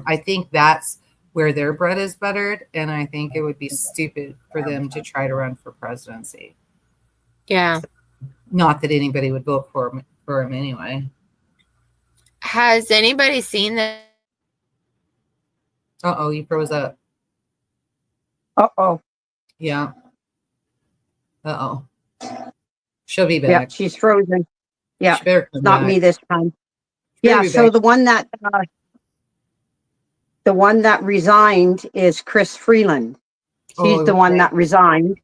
S2: I think that's where their bread is buttered, and I think it would be stupid for them to try to run for presidency.
S1: Yeah.
S2: So, not that anybody would vote for him anyway.
S1: Has anybody seen that?
S2: Uh-oh, you froze up.
S3: Uh-oh.
S2: Yeah. Uh-oh. She'll be back.
S3: Yeah, she's frozen. Yeah, not me this time. Yeah, so
S2: back.
S3: the one that resigned is Chris Freeland. He's the one that resigned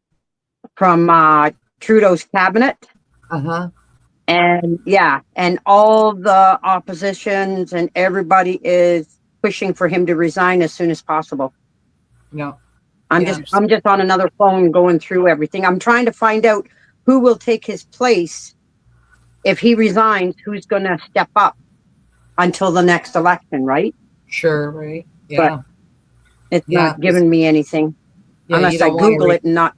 S3: from Trudeau's cabinet.
S2: Uh-huh.
S3: And yeah, and all the oppositions and everybody is pushing for him to resign as soon as possible.
S2: Yeah.
S3: I'm just on another phone going through everything. I'm trying to find out who will take his place if he resigns, who's going to step up until the next election, right?
S2: Sure, right. Yeah.
S3: But it's not giving me anything unless I Google it and not.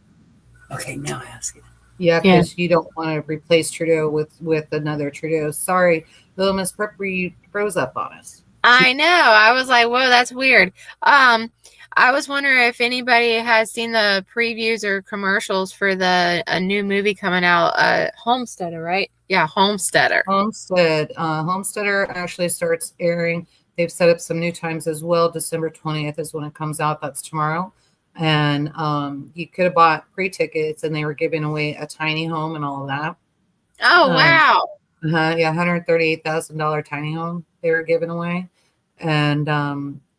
S4: Okay, now ask it.
S2: Yeah, because you don't want to replace Trudeau with another Trudeau. Sorry, little Miss Prepper froze up on us.
S1: I know. I was like, whoa, that's weird. I was wondering if anybody has seen the previews or commercials for a new movie coming out, Homesteader, right? Yeah, Homesteader.
S2: Homesteader actually starts airing. They've set up some new times as well. December 20th is when it comes out. That's tomorrow. And you could have bought pre-tickets and they were giving away a tiny home and all of that.
S1: Oh, wow.
S2: Yeah, $138,000 tiny home they were giving away. And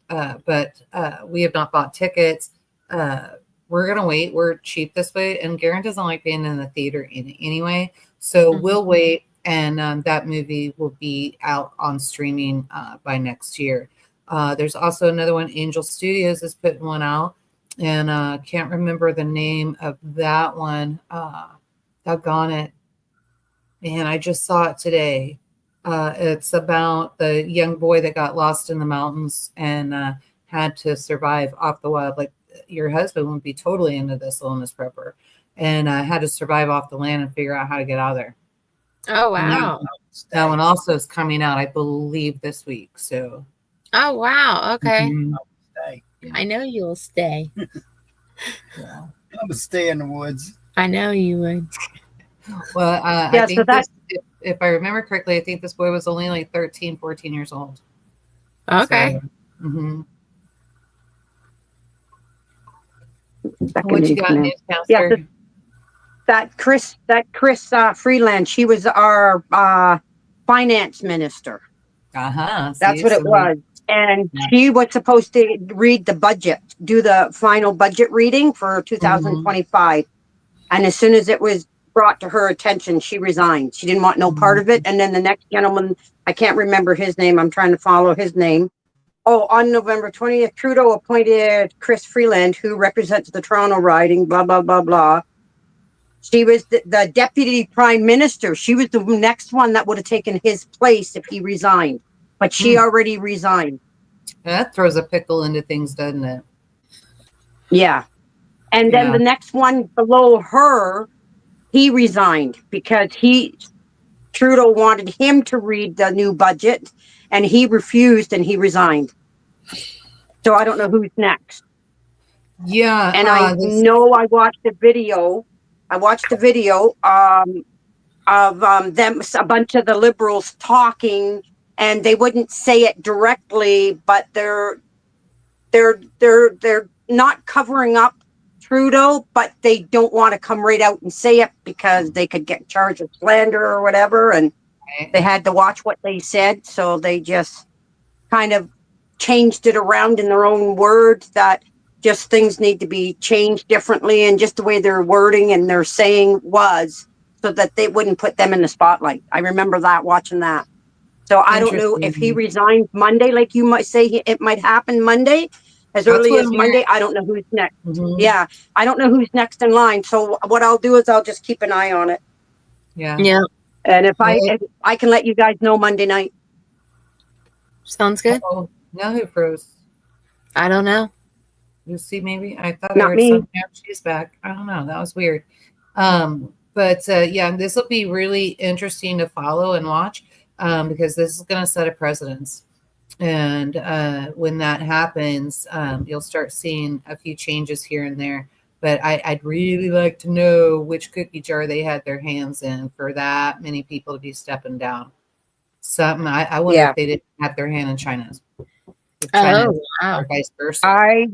S2: but we have not bought tickets. We're gonna wait. We're cheap this way, and Garen doesn't like being in the theater anyway, so we'll wait. And that movie will be out on streaming by next year. There's also another one. Angel Studios is putting one out, and can't remember the name of that one. Doggone it, man! I just saw it today. It's about the young boy that got lost in the mountains and had to survive off the wild. Like your husband would be totally into this wilderness prepper, and had to survive off the land and figure out how to get out of there.
S1: Oh, wow.
S2: That one also is coming out, I believe, this week. So.
S1: Oh, wow. Okay.
S4: Stay.
S1: I know you'll stay.
S4: Yeah. I'm gonna stay in the woods.
S1: I know you would.
S2: Well,
S3: Yeah,
S2: I think
S3: so
S2: if I remember correctly, I think this boy was only like 13, 14 years old.
S1: Okay.
S2: So,
S3: What
S2: you got, newscaster?
S3: Yeah, that Chris Freeland, she was our finance minister. That's what it was. And she was supposed to read the budget, do the final budget reading for 2025. And as soon as it was brought to her attention, she resigned. She didn't want no part of it. And then the next gentleman, I can't remember his name. I'm trying to follow his name. Oh, on November 20th, Trudeau appointed Chris Freeland, who represents the Toronto riding, blah, blah, blah, blah. She was the deputy prime minister. She was the next one that would have taken his place if he resigned. But she already resigned.
S2: That throws a pickle into things, doesn't it?
S3: Yeah. And then the next one below her, he resigned because Trudeau wanted him to read the new budget and he refused and he resigned. So I don't know who's next.
S2: Yeah.
S3: And I know I watched the video. Of them, a bunch of the Liberals talking, and they wouldn't say it directly, but they're not covering up Trudeau, but they don't want to come right out and say it because they could get charged with slander or whatever, and they had to watch what they said, so they just kind of changed it around in their own words that just things need to be changed differently, and just the way their wording and their saying was, so that they wouldn't put them in the spotlight. I remember watching that. So I don't know if he resigns Monday, like you might say, it might happen Monday, as early as Monday. I don't know who's next. Yeah, I don't know who's next in line. So what I'll do is I'll just keep an eye on it.
S2: Yeah.
S3: And if I can let you guys know Monday night.
S1: Sounds good.
S2: Now who froze?
S1: I don't know.
S2: Lucy, maybe? I thought
S3: Not
S2: I heard
S3: me.
S2: something. She's back. I don't know. That was weird. But this will be really interesting to follow and watch because this is going to set a precedence. And when that happens, you'll start seeing a few changes here and there. But I'd really like to know which cookie jar they had their hands in for that many people to be stepping down. Something I wonder if they didn't have their hand in China's.
S1: Wow.
S2: Or vice versa.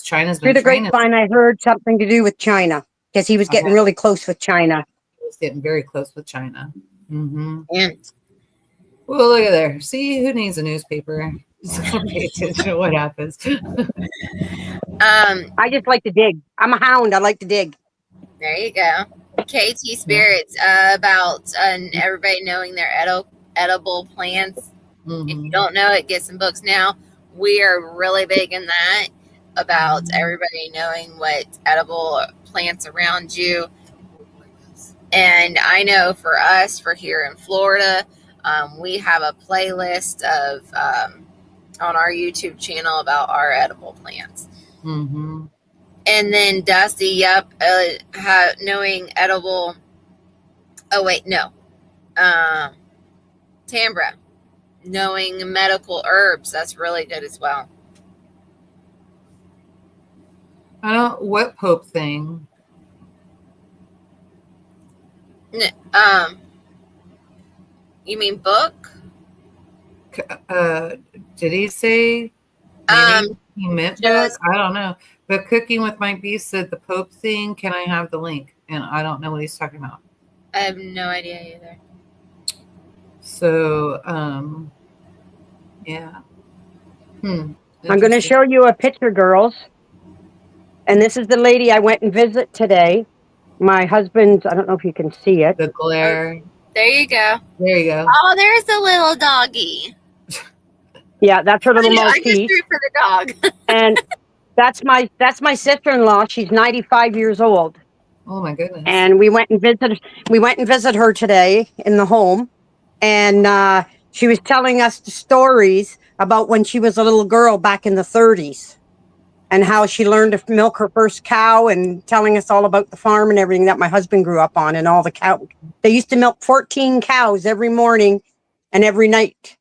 S2: China's been
S3: through the grapevine, I heard something to do with China because he was getting really close with China.
S2: He was getting very close with China.
S1: Yeah.
S2: Well, look at there. See, who needs a newspaper? Pay attention to what happens.
S3: I just like to dig. I'm a hound. I like to dig.
S1: There you go. KT Spirits about everybody knowing their edible plants. If you don't know it, get some books now. We are really big in that, about everybody knowing what edible plants around you. And I know for us, for here in Florida, we have a playlist of on our YouTube channel about our edible plants. And then Dusty, knowing edible. Oh wait, no. Tambra, knowing medical herbs. That's really good as well.
S2: What Pope thing?
S1: You mean book?
S2: Did he say? He meant book. I don't know. But Cooking with Mike B said the Pope thing. Can I have the link? And I don't know what he's talking about.
S1: I have no idea either.
S2: So, yeah.
S3: I'm going to show you a picture, girls. And this is the lady I went and visit today. My husband's, I don't know if you can see it.
S2: The glare.
S1: There you go.
S2: There you go.
S1: Oh, there's the little doggy.
S3: Yeah, that's her little
S1: I just
S3: Maltese.
S1: drew for the dog.
S3: And that's my sister-in-law. She's 95 years old.
S2: Oh my goodness.
S3: And we went and visited her today in the home. And she was telling us the stories about when she was a little girl back in the 30s and how she learned to milk her first cow, and telling us all about the farm and everything that my husband grew up on, and all the cow. They used to milk 14 cows every morning and every night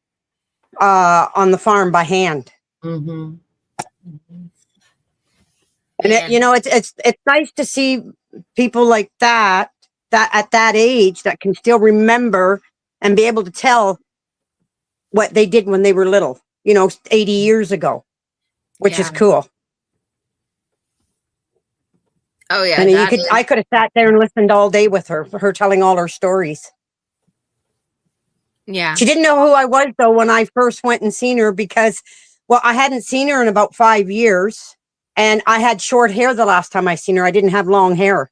S3: on the farm by hand.
S2: Mm-hmm.
S3: And it's nice to see people like that at that age that can still remember and be able to tell what they did when they were little, 80 years ago, which is cool.
S1: Oh yeah.
S3: And I could have sat there and listened all day with her telling all her stories.
S1: Yeah.
S3: She didn't know who I was though when I first went and seen her, because, well, I hadn't seen her in about 5 years, and I had short hair the last time I seen her. I didn't have long hair.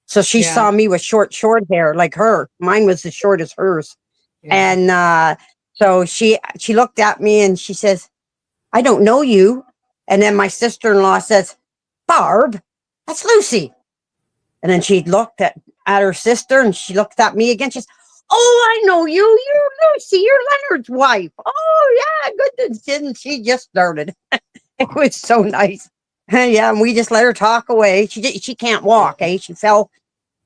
S3: So she saw me with short hair like her. Mine was as short as hers. Yeah. And so she looked at me and she says, "I don't know you." And then my sister-in-law says, "Barb, that's Lucy." And then she looked at her sister, and she looked at me again. She says, "Oh, I know you. You're Lucy. You're Leonard's wife." "Oh, yeah, good." And she just started. It was so nice. Yeah, and we just let her talk away. She can't walk, eh? She fell.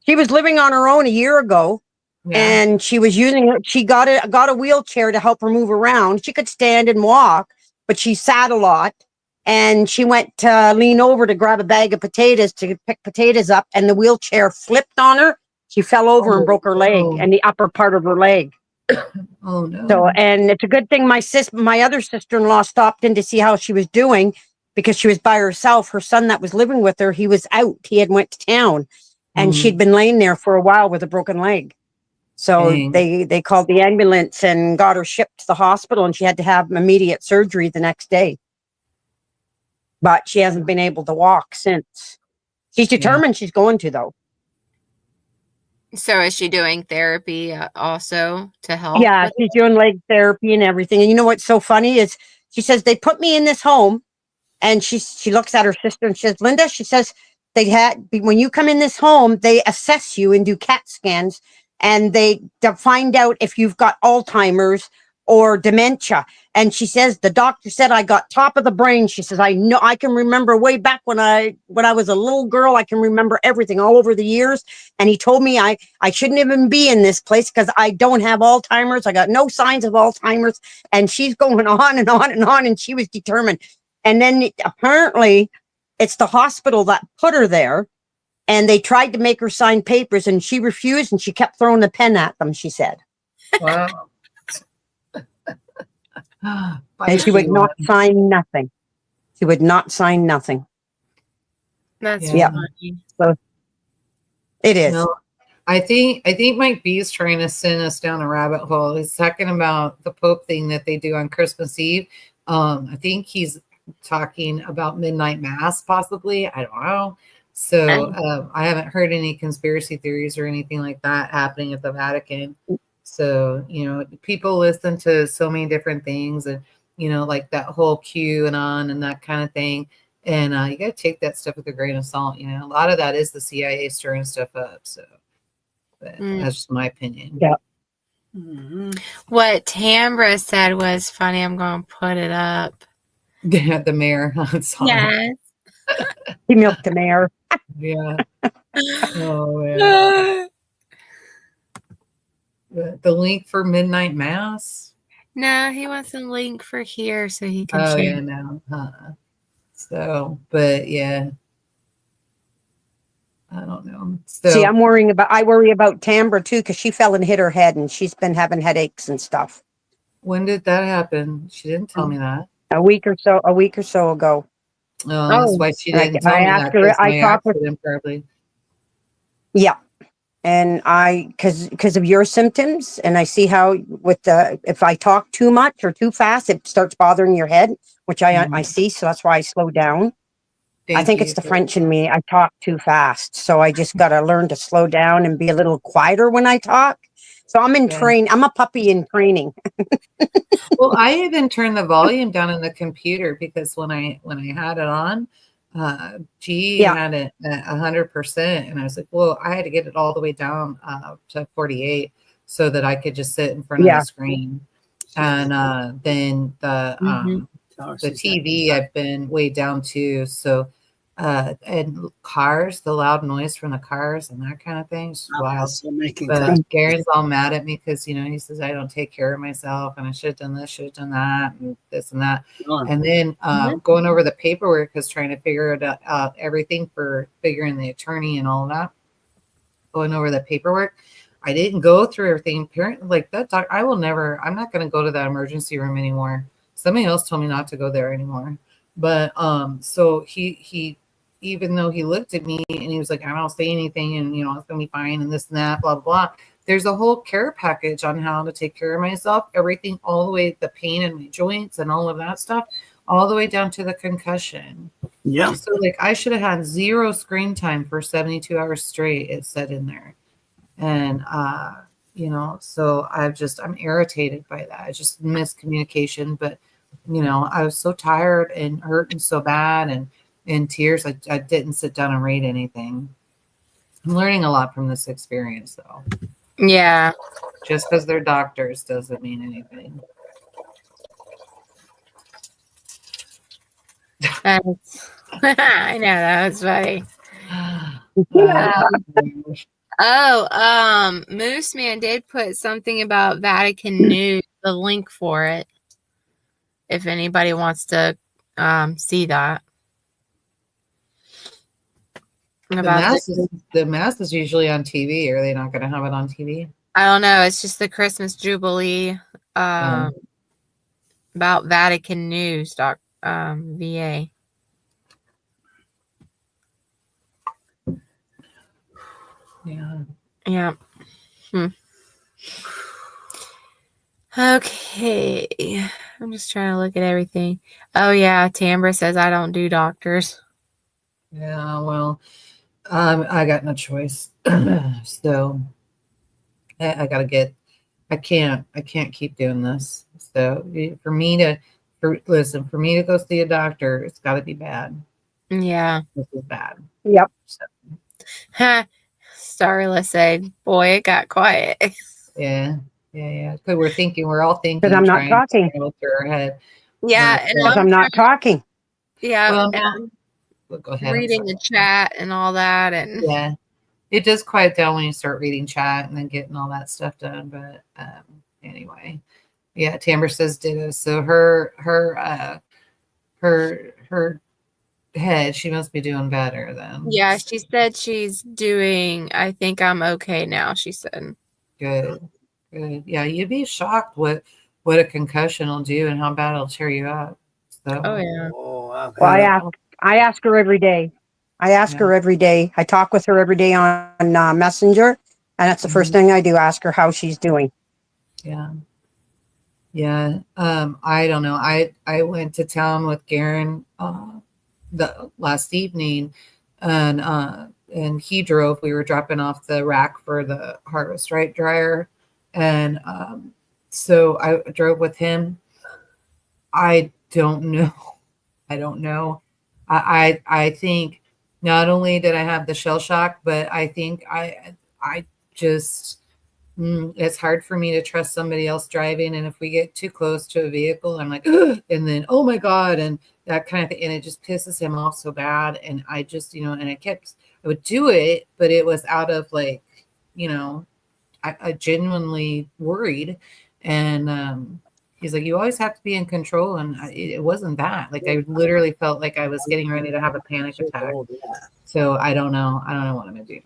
S3: She was living on her own a year ago, and she was using it. She got a wheelchair to help her move around. She could stand and walk, but she sat a lot. And she went to lean over to grab a bag of potatoes to pick potatoes up, and the wheelchair flipped on her. She fell over and broke her leg, and the upper part of her leg.
S2: Oh no.
S3: So, and it's a good thing my other sister-in-law stopped in to see how she was doing, because she was by herself. Her son that was living with her, he was out. He had went to town, and she'd been laying there for a while with a broken leg. So they called the ambulance and got her shipped to the hospital, and she had to have immediate surgery the next day. But she hasn't been able to walk since. She's determined she's going to, though.
S1: So is she doing therapy also to help?
S3: Yeah, she's doing leg therapy and everything. And you know what's so funny is she says, they put me in this home, and she looks at her sister and she says, "Linda," she says, when you come in this home, they assess you and do CAT scans, and they find out if you've got Alzheimer's or dementia. And she says, "The doctor said I got top of the brain." She says, "I know, I can remember way back when I was a little girl. I can remember everything all over the years. And he told me I shouldn't even be in this place because I don't have Alzheimer's. I got no signs of Alzheimer's." And she's going on and on and on, and she was determined. And then apparently it's the hospital that put her there, and they tried to make her sign papers, and she refused, and she kept throwing the pen at them, she said.
S2: Wow.
S3: And she would not sign nothing. She would not sign nothing.
S1: That's funny.
S3: So it is.
S2: No, I think Mike B is trying to send us down a rabbit hole. He's talking about the Pope thing that they do on Christmas Eve. I think he's talking about midnight mass, possibly. I don't know. So I haven't heard any conspiracy theories or anything like that happening at the Vatican. So, people listen to so many different things, and, like that whole QAnon and that kind of thing. And you got to take that stuff with a grain of salt. A lot of that is the CIA stirring stuff up. So but that's just my opinion.
S3: Yeah.
S1: Mm-hmm. What Tambra said was funny. I'm going to put it up.
S2: Yeah, the mayor.
S1: Yes.
S3: He milked the mayor.
S2: Yeah. Oh, man. The link for midnight mass?
S1: No, he wants a link for here so he can
S2: Oh,
S1: share.
S2: yeah, no. So, but yeah. I don't know. So,
S3: see, I worry about Tambra too, because she fell and hit her head, and she's been having headaches and stuff.
S2: When did that happen? She didn't tell me that.
S3: A week or so ago.
S2: Oh, that's why she didn't tell me that.
S3: I talked with her.
S2: Probably.
S3: Yeah. and because of your symptoms, and I see how if I talk too much or too fast, it starts bothering your head, which I see. So that's why I slow down. I think it's the French in me. I talk too fast. So I just got to learn to slow down and be a little quieter when I talk. So I'm in train. I'm a puppy in training.
S2: Well, I even turned the volume down in the computer because when I had it on, G had it at 100%, and I was like, well, I had to get it all the way down to 48 so that I could just sit in front of the screen. And then the TV I've been way down too. So and cars, the loud noise from the cars and that kind of thing is wild. But Garen's all mad at me because he says I don't take care of myself and I should have done this, should have done that, and this and that. And then going over the paperwork because trying to figure it out everything for figuring the attorney and all that. Going over the paperwork. I didn't go through everything. Apparently, like that doc, I'm not going to go to that emergency room anymore. Somebody else told me not to go there anymore. But so he even though he looked at me and he was like, I don't say anything and it's gonna be fine and this and that, blah, blah, blah. There's a whole care package on how to take care of myself, everything, all the way, the pain in my joints and all of that stuff, all the way down to the concussion. Yeah. So like I should have had 0 screen time for 72 hours straight, it said in there. And so I'm irritated by that. It's just miscommunication, but I was so tired and hurting so bad and in tears. I didn't sit down and read anything. I'm learning a lot from this experience, though.
S1: Yeah.
S2: Just because they're doctors doesn't mean anything.
S1: I know, that was funny. Moose Man did put something about Vatican News, the link for it, if anybody wants to see that.
S2: The mass is usually on TV. Are they not going to have it on TV?
S1: I don't know. It's just the Christmas Jubilee about Vatican News, VA. Yeah. Okay. I'm just trying to look at everything. Oh, yeah. Tambra says I don't do doctors.
S2: Yeah, well, I got no choice. So I gotta I can't keep doing this. So for me to go see a doctor, it's gotta be bad.
S1: Yeah.
S2: This is bad.
S3: Yep.
S2: So.
S1: Starla said, boy, it got quiet.
S2: Yeah. Because we're all thinking.
S3: Because I'm not talking.
S2: Through our head.
S1: Yeah.
S3: Because I'm not talking.
S1: Yeah.
S2: Well, go ahead.
S1: Reading the chat and all that. And
S2: yeah. It does quiet down when you start reading chat and then getting all that stuff done. But anyway. Yeah, Tamber says ditto. So her head, she must be doing better then.
S1: Yeah, she said she's doing, I think I'm okay now, she said.
S2: Good. Yeah, you'd be shocked what a concussion will do and how bad it'll tear you up. So.
S1: Oh yeah.
S3: Well, I ask her every day. Her every day. I talk with her every day on Messenger, and that's the first thing I do. Ask her how she's doing.
S2: Yeah. I don't know. I went to town with Garen the last evening, and he drove. We were dropping off the rack for the Harvest Right dryer, and so I drove with him. I don't know. I think not only did I have the shell shock, but I think I just it's hard for me to trust somebody else driving. And if we get too close to a vehicle, I'm like, ugh, and then, oh my God. And that kind of thing. And it just pisses him off so bad. And I just, and I would do it, but it was out of like, I genuinely worried. And he's like, you always have to be in control. And it wasn't that. Like, I literally felt like I was getting ready to have a panic attack. So I don't know. I don't know what I'm going to do.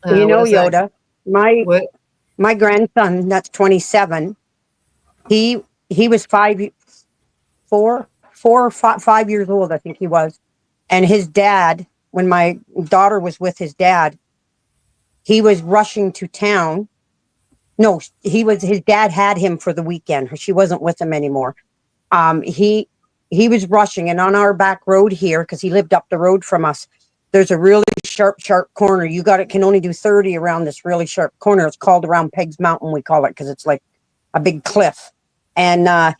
S3: Yoda. My grandson, that's 27. He was 5 or 5 years old, I think he was. And his dad, when my daughter was with his dad, he was rushing to town. No, his dad had him for the weekend. She wasn't with him anymore. He was rushing, and on our back road here, because he lived up the road from us, there's a really sharp corner. Can only do 30 around this really sharp corner. It's called around Peg's Mountain, we call it, because it's like a big cliff. And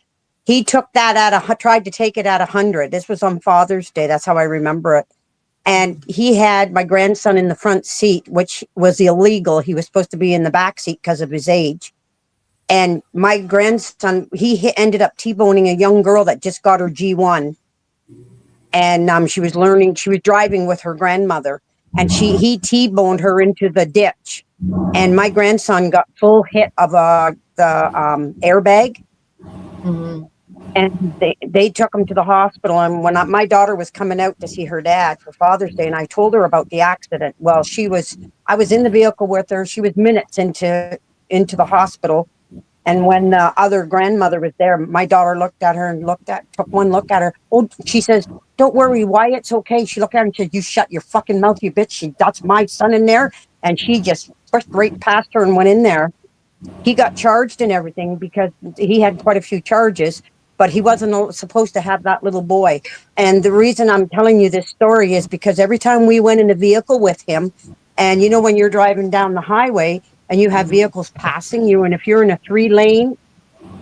S3: he took that tried to take it at 100. This was on Father's Day. That's how I remember it. And he had my grandson in the front seat, which was illegal. He was supposed to be in the back seat because of his age. And my grandson, he ended up T-boning a young girl that just got her G1. And she was driving with her grandmother. And he T-boned her into the ditch. And my grandson got full hit of the airbag.
S2: Mm-hmm.
S3: And they took him to the hospital. And when my daughter was coming out to see her dad for Father's Day, and I told her about the accident. Well, I was in the vehicle with her. She was minutes into the hospital. And when the other grandmother was there, my daughter looked at her and took one look at her. Oh, she says, "Don't worry, Wyatt's okay." She looked at her and said, "You shut your fucking mouth, you bitch. That's my son in there." And she just pushed right past her and went in there. He got charged and everything because he had quite a few charges, but he wasn't supposed to have that little boy. And the reason I'm telling you this story is because every time we went in a vehicle with him, and when you're driving down the highway, and you have vehicles passing you, and if you're in a 3-lane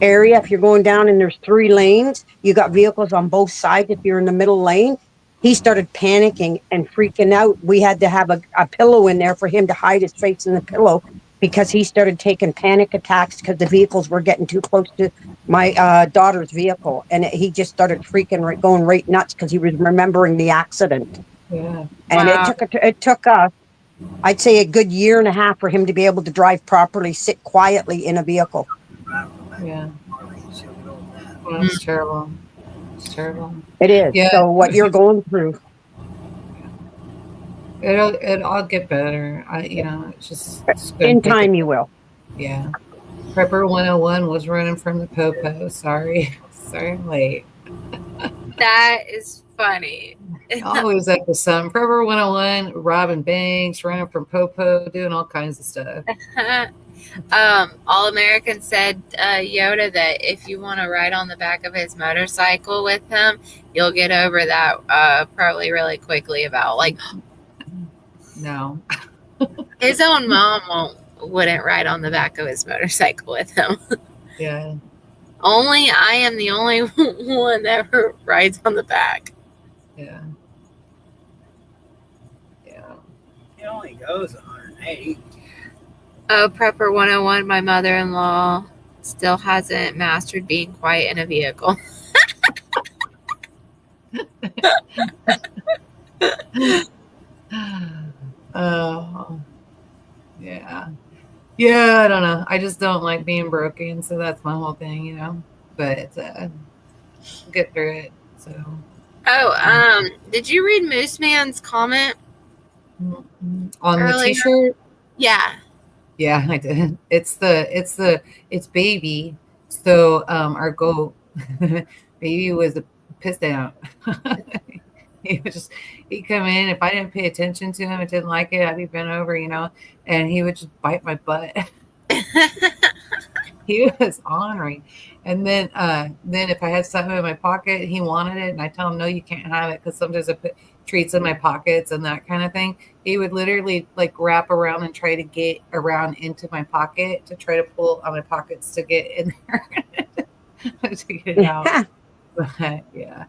S3: area, if you're going down and there's 3 lanes, you got vehicles on both sides. If you're in the middle lane, he started panicking and freaking out. We had to have a pillow in there for him to hide his face in the pillow because he started taking panic attacks because the vehicles were getting too close to my daughter's vehicle. And he just started freaking, going right nuts because he was remembering the accident.
S2: Yeah.
S3: And
S1: Wow.
S3: it took us, I'd say, a good year and a half for him to be able to drive properly, sit quietly in a vehicle.
S2: Yeah. Well, that's terrible. It's terrible.
S3: It is.
S2: Yeah.
S3: So what you're going through.
S2: It'll get better. It's just
S3: In time you will.
S2: Yeah. Prepper 101 was running from the popo. Sorry. Sorry I'm late.
S1: That is funny.
S2: Always up to something. Prepper 101, robbing banks, running from popo, doing all kinds of stuff.
S1: All American said, Yoda, that if you want to ride on the back of his motorcycle with him, you'll get over that probably really quickly. About
S2: No.
S1: His own mom wouldn't ride on the back of his motorcycle with him.
S2: Yeah.
S1: I am the only one that ever rides on the back.
S2: Yeah. Yeah.
S4: It only goes 180.
S1: Oh, Prepper 101, my mother-in-law still hasn't mastered being quiet in a vehicle.
S2: Oh, yeah. Yeah, I don't know. I just don't like being broken, so that's my whole thing, But get through it. So.
S1: Oh, did you read Moose Man's comment
S2: on
S1: earlier?
S2: the T-shirt?
S1: Yeah.
S2: Yeah, I did. It's Baby. So our goat Baby was pissed out. He'd come in. If I didn't pay attention to him and didn't like it, I'd be bent over, and he would just bite my butt. He was ornery. And then if I had something in my pocket, he wanted it, and I tell him, no, you can't have it, because sometimes I put treats in my pockets and that kind of thing. He would literally wrap around and try to get around into my pocket to try to pull on my pockets to get in there to get it out. But yeah.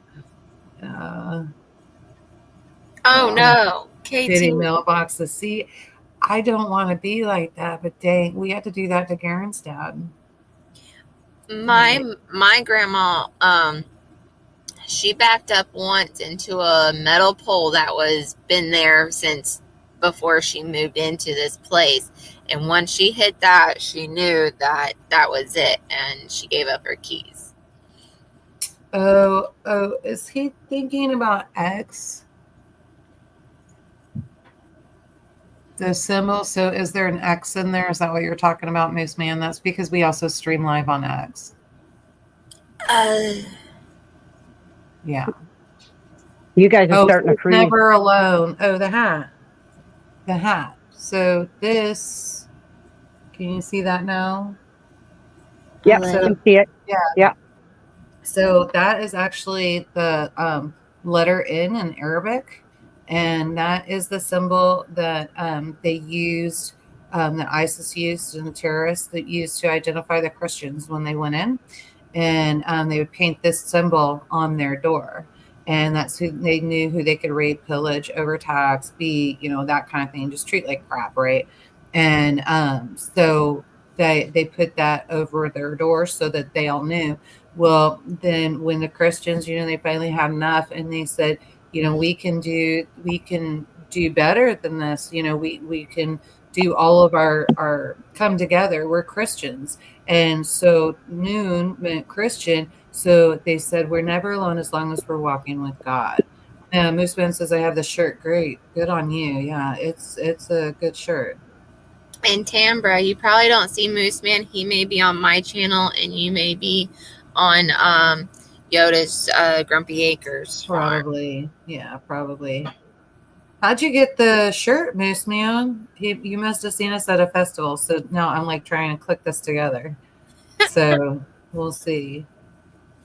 S1: Oh no,
S2: Kitty mailboxes. See, I don't want to be like that, but dang, we had to do that to Garen's dad.
S1: My grandma, she backed up once into a metal pole that was been there since before she moved into this place, and once she hit that, she knew that was it, and she gave up her keys.
S2: Oh, is he thinking about X? The symbol. So is there an X in there? Is that what you're talking about, Moose Man? That's because we also stream live on X. Yeah.
S3: You guys are starting to freeze.
S2: Never alone. Oh, the hat. The hat. So this, can you see that now?
S3: Yep,
S2: So,
S3: I can see it.
S2: yeah.
S3: Yeah.
S2: So that is actually the letter N in Arabic, and that is the symbol that they used, that ISIS used and the terrorists that used to identify the Christians when they went in, and they would paint this symbol on their door, and that's who they knew who they could raid, pillage, overtax, be, that kind of thing, just treat like crap, right? And so they put that over their door so that they all knew. Well, then when the Christians, they finally had enough, and they said, we can do better than this. We can do all of our come together. We're Christians. And so noon meant Christian. So they said, we're never alone as long as we're walking with God. Moose Man says, I have the shirt. Great. Good on you. Yeah, it's a good shirt.
S1: And Tambra, you probably don't see Moose Man. He may be on my channel, and you may be on Yoda's Grumpy Acres farm.
S2: Probably. Yeah, probably. How'd you get the shirt, Moose Man? You must have seen us at a festival. So now I'm like trying to click this together. So we'll see.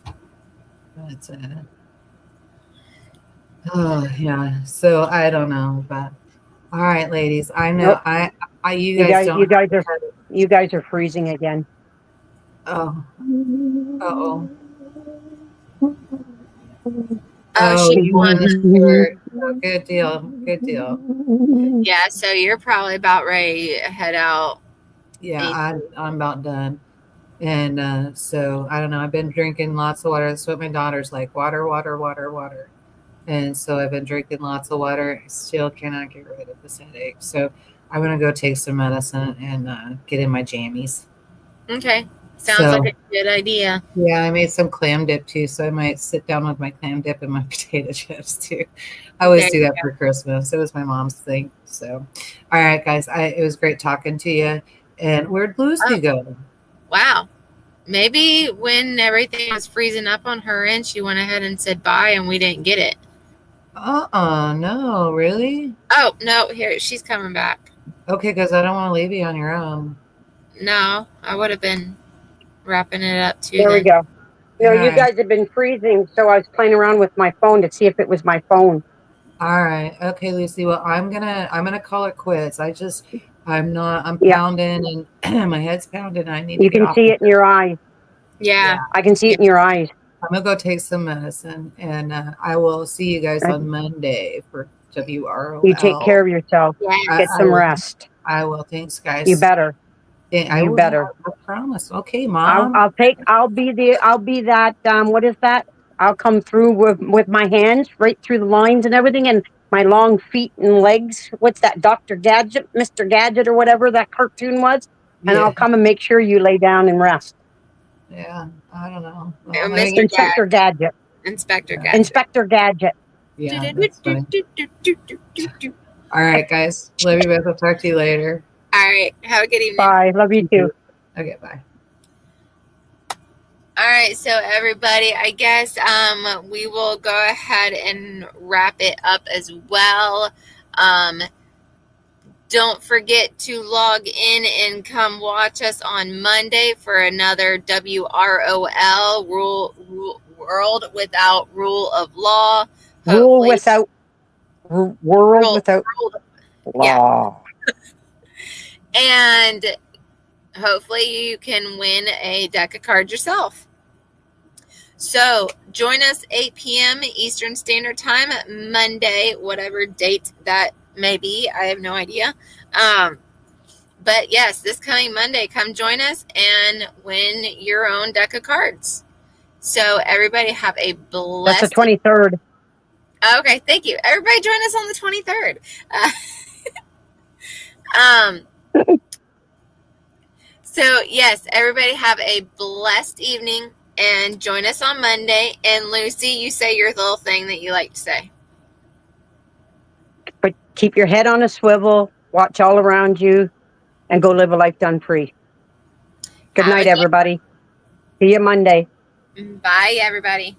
S2: But, oh yeah. So I don't know, but all right, ladies. I know
S3: Nope.
S2: you guys don't.
S3: You guys are freezing again.
S2: Oh. Uh-oh.
S1: Oh,
S2: you won the shirt. Oh, good deal. Good deal.
S1: Yeah, so you're probably about ready to head out.
S2: Yeah, I'm about done. And so I don't know. I've been drinking lots of water. That's what my daughter's like. Water, water, water, water. And so I've been drinking lots of water. Still cannot get rid of this headache. So I'm gonna go take some medicine and get in my jammies.
S1: Okay. Sounds like a good idea.
S2: Yeah, I made some clam dip too, so I might sit down with my clam dip and my potato chips too. I always do that for Christmas. It was my mom's thing. So, all right, guys, it was great talking to you. And where'd Lucy go?
S1: Wow. Maybe when everything was freezing up on her end, she went ahead and said bye, and we didn't get it.
S2: No, really?
S1: Oh, no, here, she's coming back.
S2: Okay, because I don't want to leave you on your own.
S1: No, I would have been wrapping it up too.
S3: There we go. No, you guys have been freezing, so I was playing around with my phone to see if it was my phone.
S2: All right. Okay, Lucy. Well, I'm gonna call it quits. I'm pounding and my head's pounding. I need to get off.
S3: You can see it in your eyes.
S1: Yeah.
S3: I can see it in your eyes.
S2: I'm gonna go take some medicine, and I will see you guys on Monday for WROL.
S3: You take care of yourself.
S1: Yeah.
S3: Get some rest.
S2: I will. Thanks, guys.
S3: You better.
S2: You better. I promise. Okay, Mom.
S3: I'll be that. What is that? I'll come through with my hands right through the lines and everything, and my long feet and legs. What's that, Dr. Gadget, Mr. Gadget, or whatever that cartoon was? And I'll come and make sure you lay down and rest.
S2: Yeah, I don't know.
S3: Inspector Gadget.
S1: Inspector Gadget.
S3: Inspector Gadget.
S2: Yeah, that's funny. All right, guys. Love you both. I'll talk to you later.
S1: All right. Have a good evening.
S3: Bye. Love you too.
S2: Okay, bye.
S1: All right, so everybody, I guess we will go ahead and wrap it up as well. Don't forget to log in and come watch us on Monday for another WROL World Without Rule of Law.
S3: World without law.
S1: Yeah. And hopefully you can win a deck of cards yourself. So join us 8 p.m. Eastern Standard Time Monday, whatever date that may be. I have no idea. But yes, this coming Monday, come join us and win your own deck of cards. So everybody have a blessed...
S3: That's the 23rd.
S1: Okay, thank you. Everybody join us on the 23rd. So yes, everybody have a blessed evening and join us on Monday. And Lucy, you say your little thing that you like to say.
S3: But keep your head on a swivel, watch all around you, and go live a life done free. Good night, everybody. See you Monday.
S1: Bye, everybody.